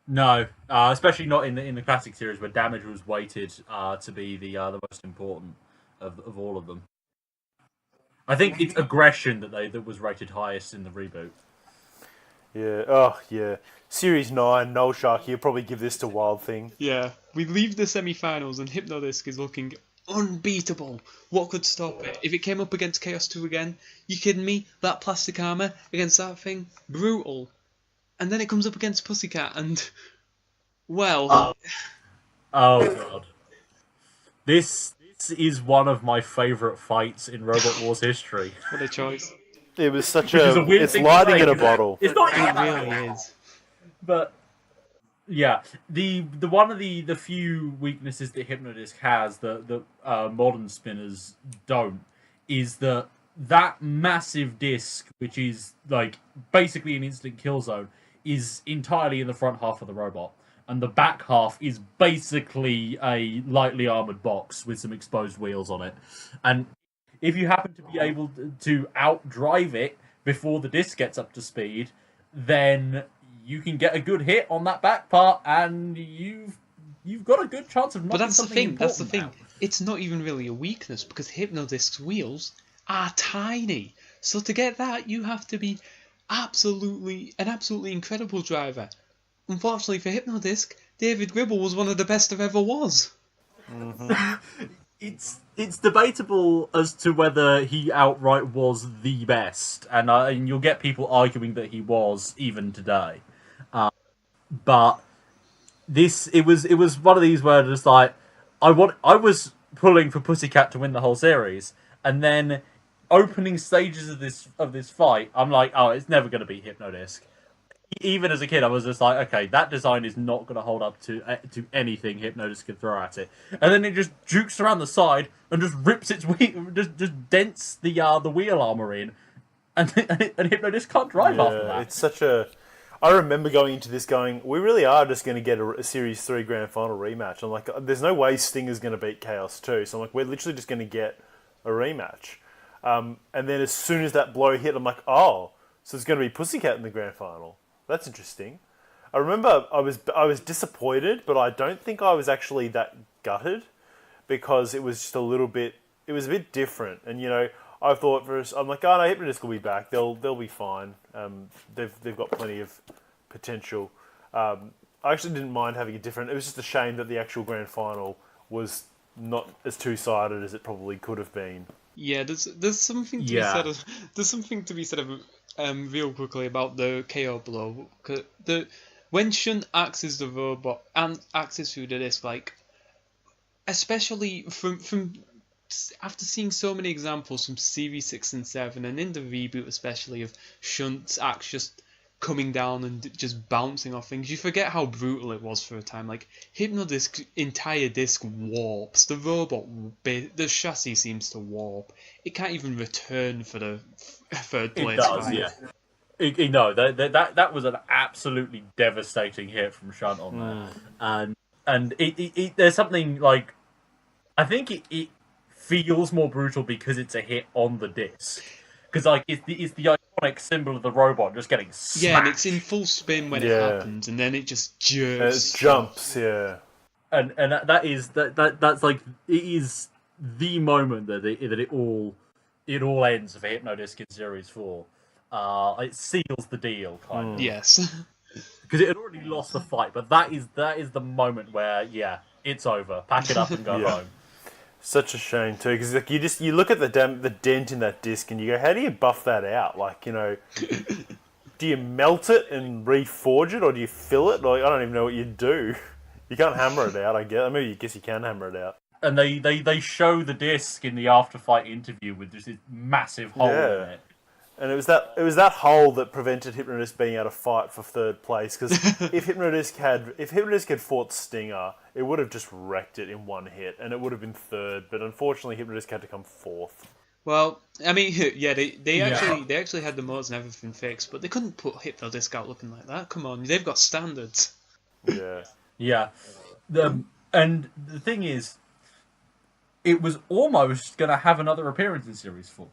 No, especially not in the classic series where damage was weighted to be the most important of all of them. I think it's aggression that was rated highest in the reboot. Yeah. Oh, yeah. Series 9, Null Shark. You'll probably give this to Wild Thing. Yeah, we leave the semi-finals and Hypnodisc is looking unbeatable. What could stop it? If it came up against Chaos 2 again, you kidding me? That plastic armour against that thing? Brutal. And then it comes up against Pussycat and... Well... Oh god. This is one of my favourite fights in Robot Wars history. What a choice. It was such Which is a weird it's thing to lighting say, in a isn't it? bottle. It's not It really is. But yeah, the one of the few weaknesses that Hypnodisc has that modern spinners don't is that massive disc, which is like basically an instant kill zone, is entirely in the front half of the robot, and the back half is basically a lightly armored box with some exposed wheels on it. And if you happen to be able to outdrive it before the disc gets up to speed, then you can get a good hit on that back part, and you've got a good chance of knocking But that's the something thing, that's the important thing. out. It's not even really a weakness, because Hypnodisc's wheels are tiny. So to get that, you have to be an absolutely incredible driver. Unfortunately for Hypnodisc, David Gribble was one of the best there ever was. It's debatable as to whether he outright was the best, and you'll get people arguing that he was even today. But it was one of these where just like I was pulling for Pussycat to win the whole series, and then opening stages of this fight, I'm like, oh, it's never going to be Hypnodisc. Even as a kid, I was just like, okay, that design is not going to hold up to anything Hypnodisc can throw at it. And then it just jukes around the side and just rips its wheel, just dents the wheel armor in, and Hypnodisc can't drive after that. It's such a. I remember going into this going, we really are just going to get a Series 3 Grand Final rematch. I'm like, there's no way Stinger's going to beat Chaos 2. So I'm like, we're literally just going to get a rematch. And then as soon as that blow hit, I'm like, oh, so it's going to be Pussycat in the Grand Final. That's interesting. I remember I was disappointed, but I don't think I was actually that gutted because it was just a little bit. It was a bit different, and I thought I'm like, oh no, Hypnodisc will be back. They'll be fine. They've got plenty of potential. I actually didn't mind having it different. It was just a shame that the actual grand final was not as two-sided as it probably could have been. Yeah, there's something to be said. There's something to be said real quickly about the KO blow. When Shunt axes the robot and axes through the disc, like especially from after seeing so many examples from Series 6 and 7 and in the reboot especially of Shunt's axe just coming down and just bouncing off things. You forget how brutal it was for a time. Like, Hypnodisc's entire disc warps. The robot, the chassis seems to warp. It can't even return for the third place It does, fight. yeah. No, that was an absolutely devastating hit from Shunt on there, and there's something like, I think it feels more brutal because it's a hit on the disc, because like it's the iconic symbol of the robot just getting smashed. Yeah, and it's in full spin when it happens, and then it just jerks. It jumps, yeah. And that's like, it is the moment that it all ends for Hypnodisc in Series 4. It seals the deal, kind of. Yes. Because it had already lost the fight, but that is the moment where, yeah, it's over. Pack it up and go home. Such a shame too, because like you look at the dent in that disc and you go, how do you buff that out? Like, you know, do you melt it and reforge it, or do you fill it? Like, I don't even know what you do. You can't hammer it out, I guess. I mean, I guess you can hammer it out. And they show the disc in the after fight interview with just this massive hole in it. And it was that hole that prevented Hypnodisc being able to fight for third place. Because if Hypnodisc had fought Stinger, it would have just wrecked it in one hit, and it would have been third. But unfortunately, Hypnodisc had to come fourth. Well, I mean, yeah, they actually had the modes and everything fixed, but they couldn't put Hypnodisc out looking like that. Come on, they've got standards. Yeah. Yeah. And the thing is, it was almost going to have another appearance in Series 4.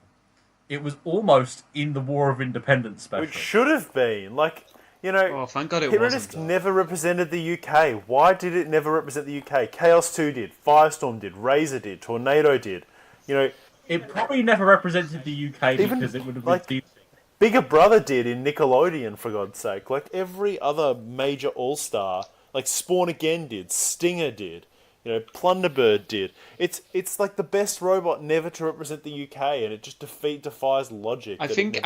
It was almost in the War of Independence special. It should have been. Like, you know, Oh, thank God it Hypnodisc wasn't. never represented the UK. Why did it never represent the UK? Chaos 2 did, Firestorm did, Razor did, Tornado did. You know, It probably never represented the UK Even, because it would have like, been... Bigger Brother did in Nickelodeon, for God's sake. Like, every other major all-star, like Spawn Again did, Stinger did, you know, Plunderbird did. It's like the best robot never to represent the UK, and it just defies logic. I think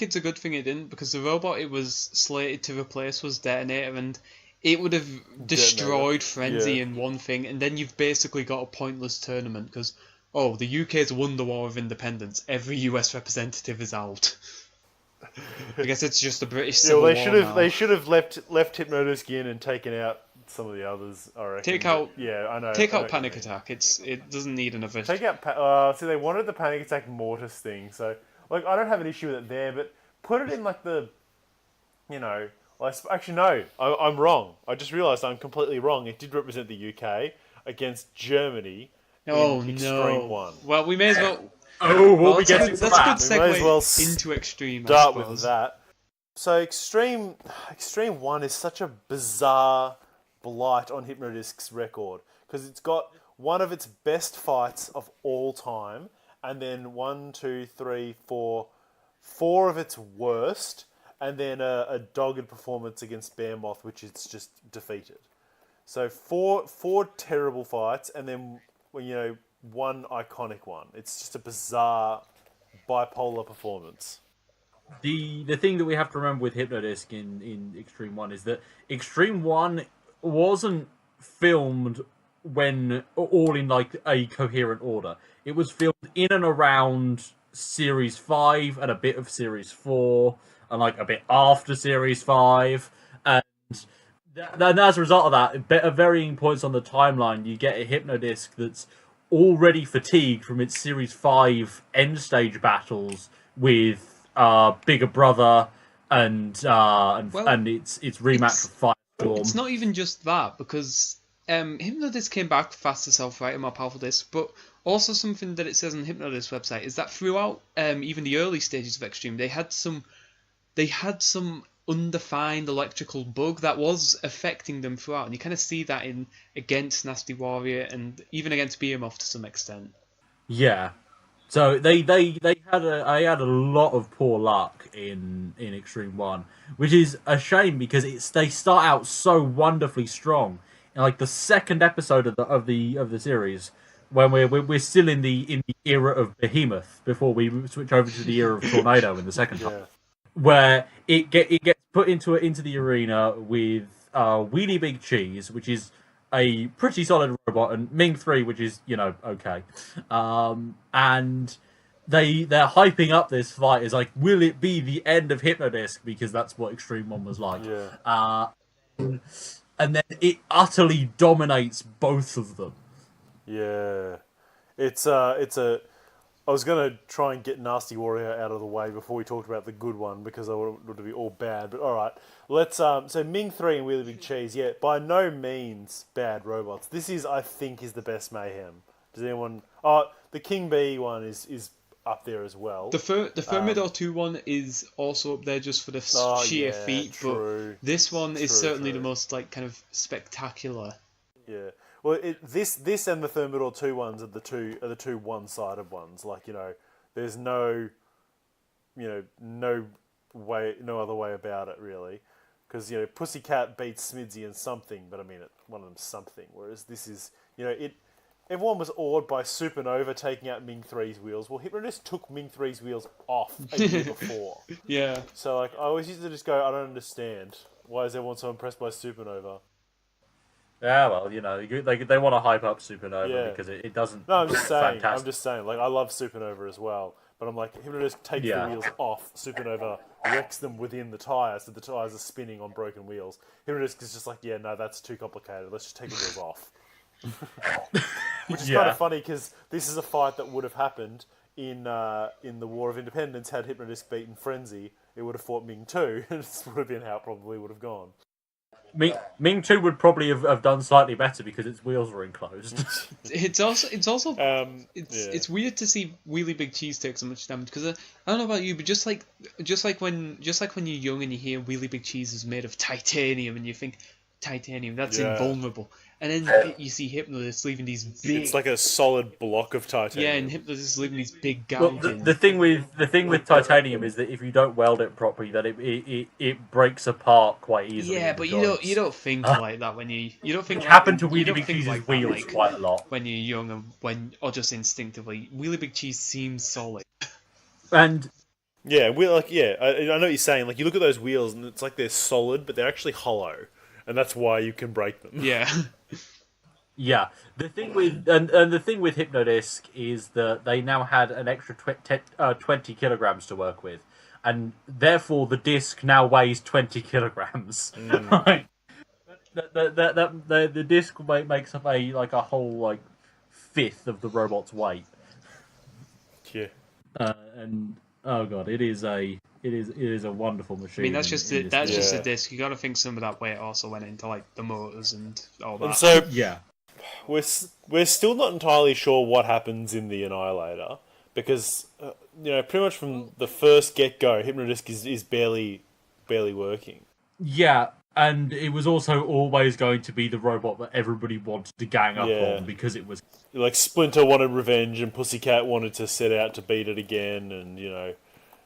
it's a good thing it didn't, because the robot it was slated to replace was Detonator, and it would have destroyed Frenzy in one thing, and then you've basically got a pointless tournament because, oh, the UK's won the War of Independence. Every US representative is out. I guess it's just the British Civil War now. They should have left Hypnodisc in and taken out some of the others. I reckon. Take out Panic Attack. It doesn't need another. Take out. See, they wanted the Panic Attack Mortis thing, so like I don't have an issue with it there, but put it in like the, you know. Actually, no, I'm wrong. I just realised I'm completely wrong. It did represent the UK against Germany. Oh in no! Extreme 1. Well, we may as well. we'll be getting to that. That's a good We may as well segue into Extreme. Start with that. So Extreme 1 is such a bizarre blight on Hypnodisc's record because it's got one of its best fights of all time, and then 4 of its worst, and then a dogged performance against Behemoth, which it's just defeated. So four terrible fights, and then one iconic one. It's just a bizarre bipolar performance. The thing that we have to remember with Hypnodisc in Extreme 1 is that Extreme 1 wasn't filmed when all in like a coherent order. It was filmed in and around Series 5 and a bit of Series 4 and like a bit after Series 5, and as a result of that, at varying points on the timeline, you get a Hypnodisc that's already fatigued from its Series 5 end stage battles with Bigger Brother and its rematch with Firestorm. It's not even just that, because Hypnodisc came back faster self-right and more powerful disc, but also something that it says on the Hypnodisc website is that throughout even the early stages of Extreme, they had some undefined electrical bug that was affecting them throughout, and you kind of see that in against Nasty Warrior and even against Behemoth to some extent. Yeah, so they had a lot of poor luck in Extreme 1, which is a shame because they start out so wonderfully strong. In like the second episode of the series, when we're still in the era of Behemoth before we switch over to the era of Tornado in the second half. Where it gets put into the arena with Wheelie Big Cheese, which is a pretty solid robot, and Ming 3, which is okay, and they're hyping up this fight. It's like, will it be the end of Hypnodisc? Because that's what Extreme One was like. Yeah. And then it utterly dominates both of them. Yeah. It's a. I was gonna try and get Nasty Warrior out of the way before we talked about the good one because I want it to be all bad. But all right, let's. So Ming 3 and Wheelie Big Cheese, yeah, by no means bad robots. This is, I think, is the best Mayhem. Does anyone? Oh, the King Bee one is up there as well. The Thermidor 2 one is also up there just for the sheer feat, true, but this one is certainly true. the most like kind of spectacular. Yeah. Well, this and the Thermidor 2 ones are the two one-sided ones. Like, there's no no other way about it really, because Pussycat beats Smidsy in something, but I mean one of them's something. Whereas this is everyone was awed by Supernova taking out Ming 3's wheels. Well, Hypnodisc took Ming 3's wheels off a year before. Yeah. So like I always used to just go, I don't understand. Why is everyone so impressed by Supernova? Yeah, well, they want to hype up Supernova because it doesn't. No, I'm just saying. Fantastic. I'm just saying. Like, I love Supernova as well, but I'm like, Hypnodisc takes the wheels off. Supernova wrecks them within the tyres, so the tyres are spinning on broken wheels. Hypnodisc is just like, yeah, no, that's too complicated. Let's just take the wheels off. Which is kind of funny because this is a fight that would have happened in the War of Independence had Hypnodisc beaten Frenzy. It would have fought Ming 2, and this would have been how it probably would have gone. Ming 2 would probably have done slightly better because its wheels were enclosed. It's weird to see Wheelie Big Cheese take so much damage because I don't know about you, but just like when you're young and you hear Wheelie Big Cheese is made of titanium and you think titanium that's invulnerable, and then you see Hypnodisc leaving these big. It's like a solid block of titanium. Yeah, and Hypnodisc leaving these big gouges. Well, the thing with titanium is that if you don't weld it properly, that it breaks apart quite easily. Yeah, but you don't think like that when you don't think. It happened to Wheelie Big Cheese's wheels quite a lot when you're young or just instinctively. Wheelie Big Cheese seems solid. And yeah, I know what you're saying. Like you look at those wheels and it's like they're solid, but they're actually hollow, and that's why you can break them. Yeah. Yeah, the thing with the thing with Hypnodisc is that they now had an extra 20 kilograms to work with, and therefore the disc now weighs 20 kilograms. The disc makes up a whole fifth of the robot's weight. Yeah. And oh god, it is a wonderful machine. I mean, that's just a disc. You got to think some of that weight also went into like the motors and all that. And so yeah. We're still not entirely sure what happens in the Annihilator because pretty much from the first get-go, Hypnodisc is barely working. Yeah, and it was also always going to be the robot that everybody wanted to gang up on because it was like Splinter wanted revenge and Pussycat wanted to set out to beat it again, and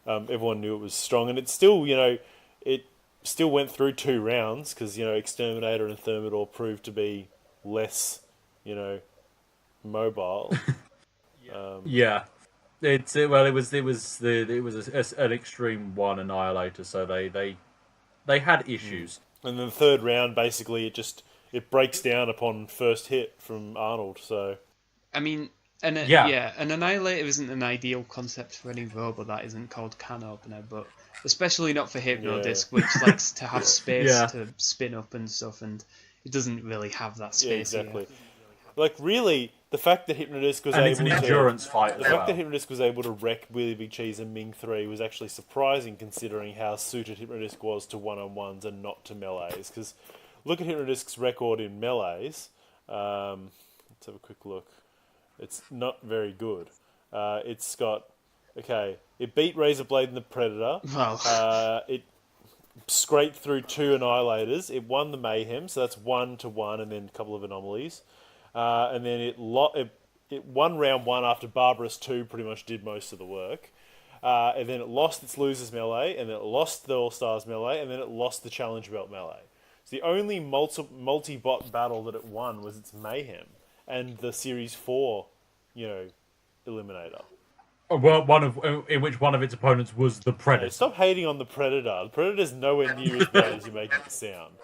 everyone knew it was strong, and it still it still went through 2 rounds because Exterminator and Thermidor proved to be less mobile. Yeah, it was an Extreme 1 Annihilator, so they had issues. And then the 3rd round, basically, it breaks down upon first hit from Arnold. So, I mean, an Annihilator isn't an ideal concept for any robot that isn't called can opener, but especially not for Hypnodisc, which likes to have space to spin up and stuff, and it doesn't really have that space. Yeah, exactly. Here. Like really, the fact that Hypnodisc was it's an endurance fight. The fact that Hypnodisc was able to wreck Wheelie Big Cheese and Ming 3 was actually surprising, considering how suited Hypnodisc was to one-on-ones and not to melees. Because look at Hypnodisc's record in melees. Let's have a quick look. It's not very good. It's got it beat Razorblade and the Predator. Wow. It scraped through 2 Annihilators. It won the Mayhem, so that's 1-1, and then a couple of anomalies. And then it won round 1 after Barbarous 2 pretty much did most of the work. And then it lost its Losers Melee, and then it lost the All-Stars Melee, and then it lost the Challenge Belt Melee. So the only multi-bot battle that it won was its Mayhem and the Series 4, Eliminator. Well, in which one of its opponents was the Predator. Hey, stop hating on the Predator. The Predator's nowhere near as bad as you make it sound.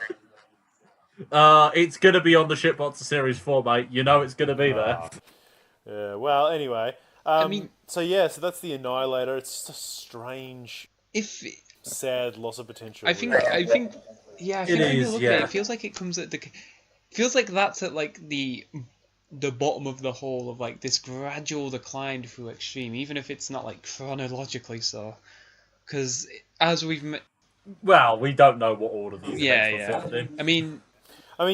It's gonna be on the Shitbots Series 4, mate. You know it's gonna be there. Yeah. Well, anyway, I mean, So yeah, so that's the Annihilator. It's just a strange, if sad loss of potential. I Really. think, yeah, I It think when you is, look at it, yeah. it feels like it comes at the, feels like that's at like the bottom of the hole of like this gradual decline through Extreme, even if it's not like chronologically so. Because as Well, we don't know what order these yeah, events were yeah. filmed in. I mean,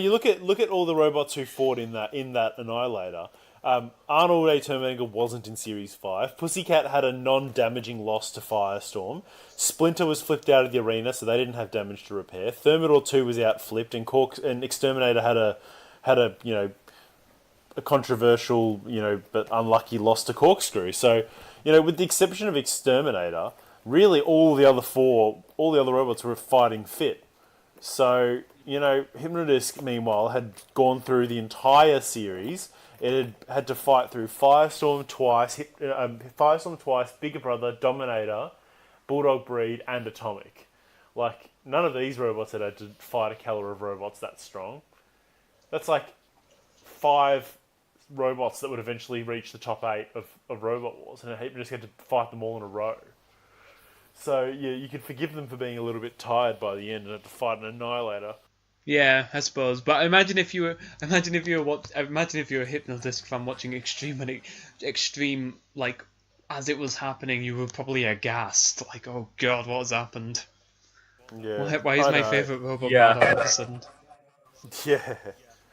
You look at all the robots who fought in that Annihilator. Arnold A. Terminator wasn't in Series 5. Pussycat had a non-damaging loss to Firestorm. Splinter was flipped out of the arena, so they didn't have damage to repair. Thermidor 2 was out flipped, and Exterminator had a a controversial, but unlucky loss to Corkscrew. So, with the exception of Exterminator, really all the other robots were fighting fit. So, Hypnodisc, meanwhile, had gone through the entire series. It had to fight through Firestorm twice, Bigger Brother, Dominator, Bulldog Breed, and Atomic. Like, none of these robots had to fight a caliber of robots that strong. That's like 5 robots that would eventually reach the top 8 of Robot Wars, and Hypnodisc had to fight them all in a row. So, yeah, you could forgive them for being a little bit tired by the end and have to fight an Annihilator. yeah, I suppose. But imagine if you were a Hypnodisc fan watching Extreme like as it was happening, you were probably aghast, like, oh god, what has happened? Yeah. Why is I my know. favourite robot Yeah. bad all of a sudden? Yeah.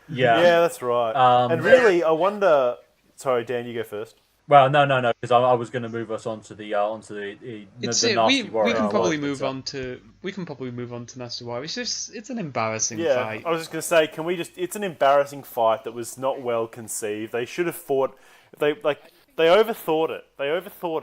Yeah. Yeah, that's right. And really, I wonder... Sorry, Dan, you go first. Well, no, because I was going to move us onto the It's the it. nasty warrior. We can Oh, probably well, move on to Nasty Warrior. It's an embarrassing Yeah, fight. I was just going to say, can we just... It's an embarrassing fight that was not well conceived. They should have fought... They overthought it.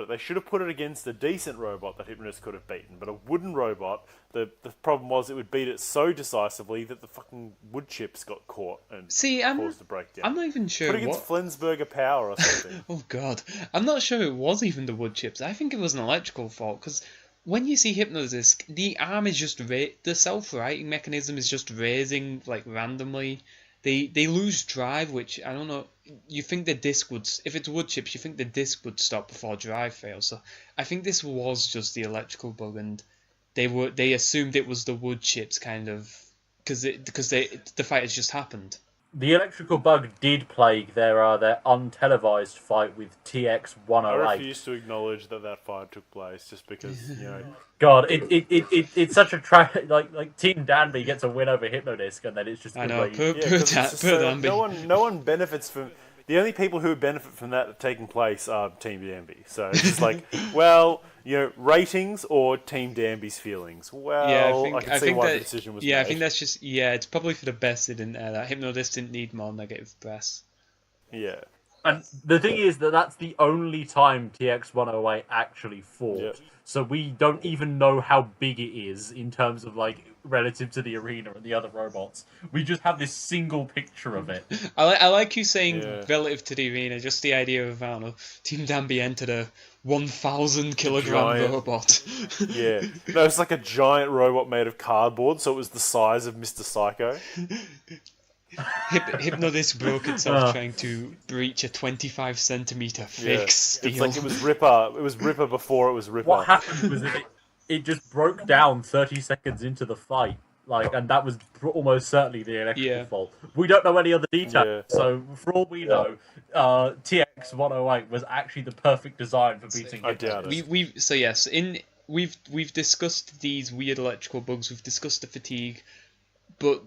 They should have put it against a decent robot that Hypnodisc could have beaten. But a wooden robot, the problem was it would beat it so decisively that the fucking wood chips got caught and caused a breakdown. I'm not even sure Put it against Flensburger Power or something. Oh god, I'm not sure it was even the wood chips. I think it was an electrical fault because when you see Hypnodisc, the arm is just the self-righting mechanism is just raising like randomly. They lose drive, which I don't know. You think the disc would, if it's wood chips, you think the disc would stop before drive fails. So I think this was just the electrical bug, and they assumed it was the wood chips kind of because the fight has just happened. The electrical bug did plague their untelevised fight with TX I 108. refuse to acknowledge that fight took place just because, God, it's such a like Team Danby gets a win over Hypnodisc, and then it's just I know. complete- Yeah, 'cause it's just no one benefits from... The only people who would benefit from that taking place are Team Danby. So it's just like, well, ratings or Team Danby's feelings. Well, Yeah, I can see why the decision was made. I think that's just it's probably for the best they didn't air that. Hypnodisc didn't need more negative press. Yeah. And the thing is that's the only time TX 108 actually fought. Yep. So we don't even know how big it is in terms of like relative to the arena and the other robots. We just have this single picture of it. I like you saying Yeah. relative to the arena, just the idea of, I don't know, Team Danby entered a 1,000 kilogram Giant. robot. Yeah. No, it's like a giant robot made of cardboard, so it was the size of Mr. Psycho. Hypnodisc broke itself trying to breach a 25 centimeter fake Yeah. steel. It's like it was Ripper. It was Ripper before it was Ripper. What happened was that it just broke down 30 seconds into the fight. And that was almost certainly the electrical fault. We don't know any other details, Yeah. so for all we know, TX 108 was actually the perfect design for beating I Hypnodisc. doubt it. We've discussed these weird electrical bugs. We've discussed the fatigue, but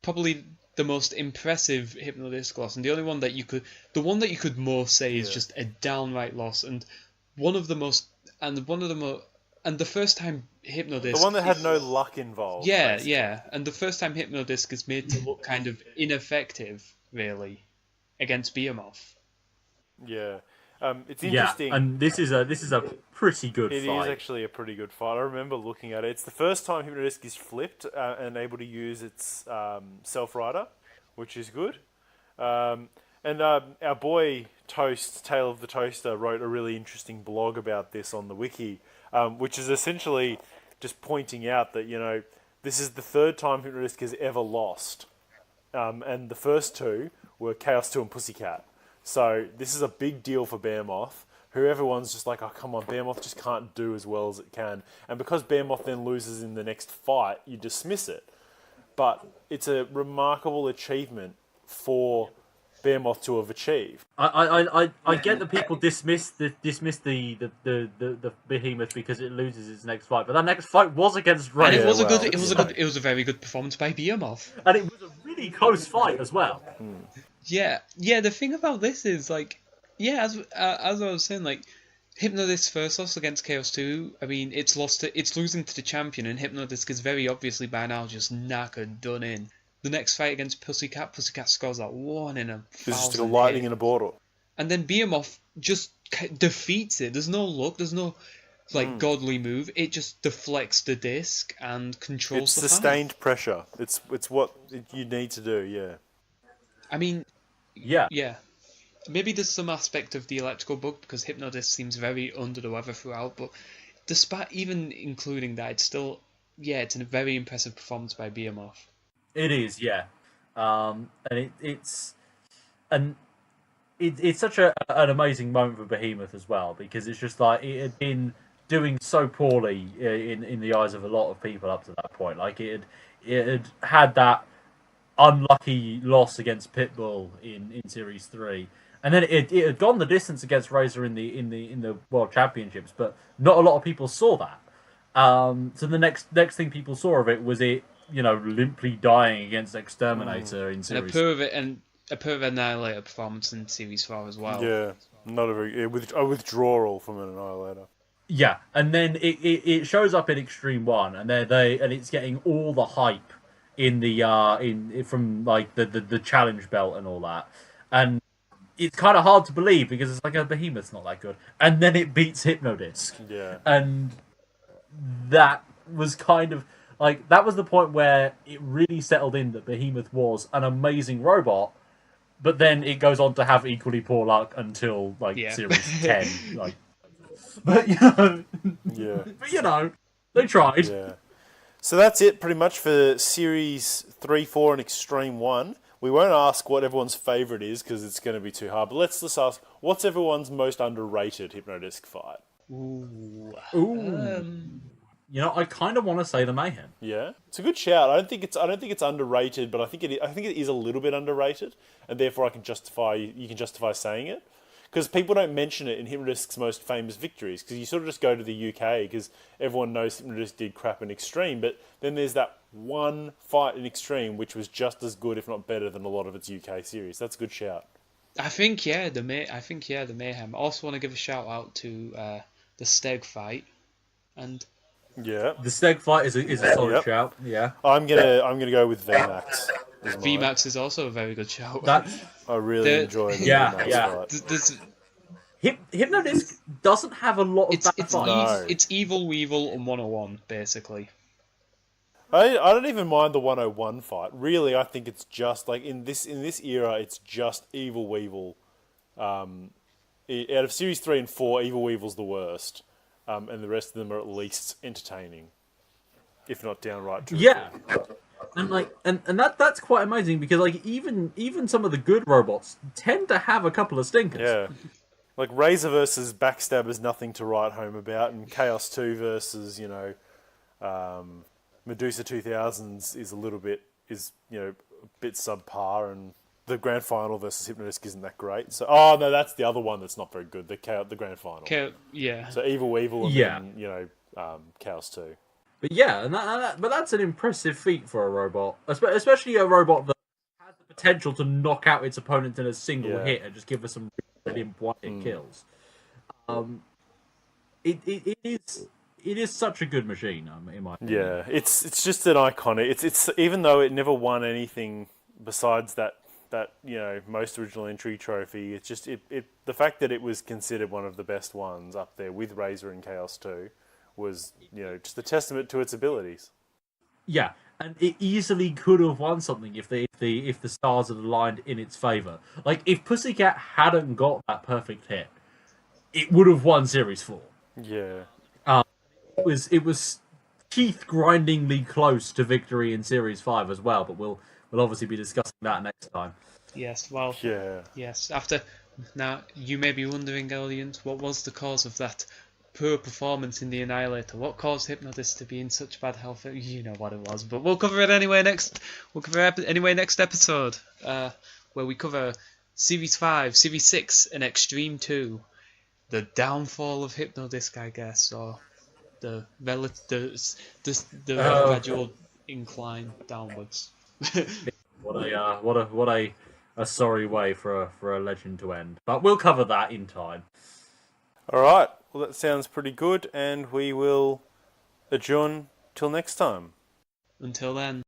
probably the most impressive Hypnodisc loss, and the one that you could more say is just a downright loss, and the first time Hypnodisc... The one that had no luck involved. Yeah, basically. yeah. And the first time Hypnodisc is made to look kind of ineffective, really, against Behemoth. Yeah. It's interesting. Yeah, and this is a pretty good It fight. is actually a pretty good fight. I remember looking at it. It's the first time Hypnodisc is flipped and able to use its self-rider, which is good. And our boy Toast, Tale of the Toaster, wrote a really interesting blog about this on the wiki, which is essentially just pointing out that, this is the third time Hypnodisc has ever lost. And the first two were Chaos 2 and Pussycat. So this is a big deal for Behemoth, who everyone's just like, oh, come on, Behemoth just can't do as well as it can. And because Behemoth then loses in the next fight, you dismiss it. But it's a remarkable achievement for Behemoth to have achieved. I get that people dismiss the Behemoth because it loses its next fight, but that next fight was against Ray. And it Yeah, was a well, good. It was a very good performance by Behemoth. And it was a really close fight as well. Yeah. The thing about this is like, as I was saying, like, Hypnodisc's first loss against Chaos 2, I mean, it's losing to the champion, and Hypnodisc is very obviously by now just knackered, done in. The next fight against Pussycat scores that 1 in a 1,000. It's just like a lightning in a bottle. And then Behemoth just defeats it. There's no luck, there's no godly move. It just deflects the disc and controls It's the sustained pressure. It's what you need to do, yeah. I mean, Yeah. Maybe there's some aspect of the electrical bug because Hypnodisc seems very under the weather throughout, but despite even including that, it's still, it's a very impressive performance by Behemoth. It is, yeah. And it's such an amazing moment for Behemoth as well, because it's just like it had been doing so poorly in the eyes of a lot of people up to that point. Like it had that unlucky loss against Pitbull in Series 3. And then it had gone the distance against Razor in the World Championships, but not a lot of people saw that. So the next thing people saw of it was it, limply dying against Exterminator in Series. And a poor Annihilator performance in Series 4 as well. Yeah, not a very a withdrawal from an Annihilator. Yeah, and then it shows up in Extreme 1, and and it's getting all the hype in the from like the challenge belt and all that, and it's kind of hard to believe because it's like a Behemoth's not that good, and then it beats Hypnodisc. Yeah, and that was kind of like that was the point where it really settled in that Behemoth was an amazing robot, but then it goes on to have equally poor luck until Series 10, like. But they tried. Yeah. So that's it pretty much for Series 3, 4 and Extreme 1. We won't ask what everyone's favourite is because it's going to be too hard. But let's ask, what's everyone's most underrated Hypnodisc fight? Ooh. I kind of want to say the Mayhem. Yeah, it's a good shout. I don't think it's underrated, but I think it is a little bit underrated, and therefore you can justify saying it. Because people don't mention it in Hypnodisc's most famous victories, because you sort of just go to the UK, because everyone knows Hypnodisc did crap in Extreme, but then there's that one fight in Extreme which was just as good, if not better, than a lot of its UK series. That's a good shout. I think the Mayhem. I also want to give a shout out to the Steg fight, and yeah, the Steg fight is a solid shout. Yeah, I'm gonna go with VMAX. VMAX is also a very good shout. I really enjoy the VMAX fight. Hypnodisc doesn't have a lot of It's Evil Weevil and 101 basically. I don't even mind the 101 fight. Really, I think it's just like in this era, it's just Evil Weevil. Out of Series 3 and 4, Evil Weevil's the worst, and the rest of them are at least entertaining, if not downright true. Yeah. And that's quite amazing because even some of the good robots tend to have a couple of stinkers. Yeah, like Razor versus Backstab is nothing to write home about, and Chaos 2 versus Medusa 2000s is a bit subpar, and the grand final versus Hypnodisc isn't that great. So that's the other one that's not very good. The grand final. So Evil Weevil and then Chaos 2. But yeah, but that's an impressive feat for a robot, especially a robot that has the potential to knock out its opponent in a single hit and just give us some brilliant one-hit kills. It is such a good machine, in my opinion. Yeah, it's just an iconic. It's even though it never won anything besides that most original entry trophy. It's just the fact that it was considered one of the best ones up there with Razor and Chaos 2. Was just a testament to its abilities. Yeah, and it easily could have won something if the stars had aligned in its favor. Like if Pussycat hadn't got that perfect hit, it would have won Series 4. Yeah, it was teeth grindingly close to victory in Series 5 as well. But we'll we'll obviously be discussing that next time. Yes, well, Yeah. yes. After now, you may be wondering, audience, what was the cause of that poor performance in the Annihilator? What caused Hypnodisc to be in such bad health? You know what it was, but we'll cover it anyway next. We'll cover it anyway next episode, where we cover Series 5, Series 6, and Extreme 2. The downfall of Hypnodisc, I guess, or the gradual incline downwards. What a sorry way for a legend to end. But we'll cover that in time. All right. Well, that sounds pretty good, and we will adjourn till next time. Until then.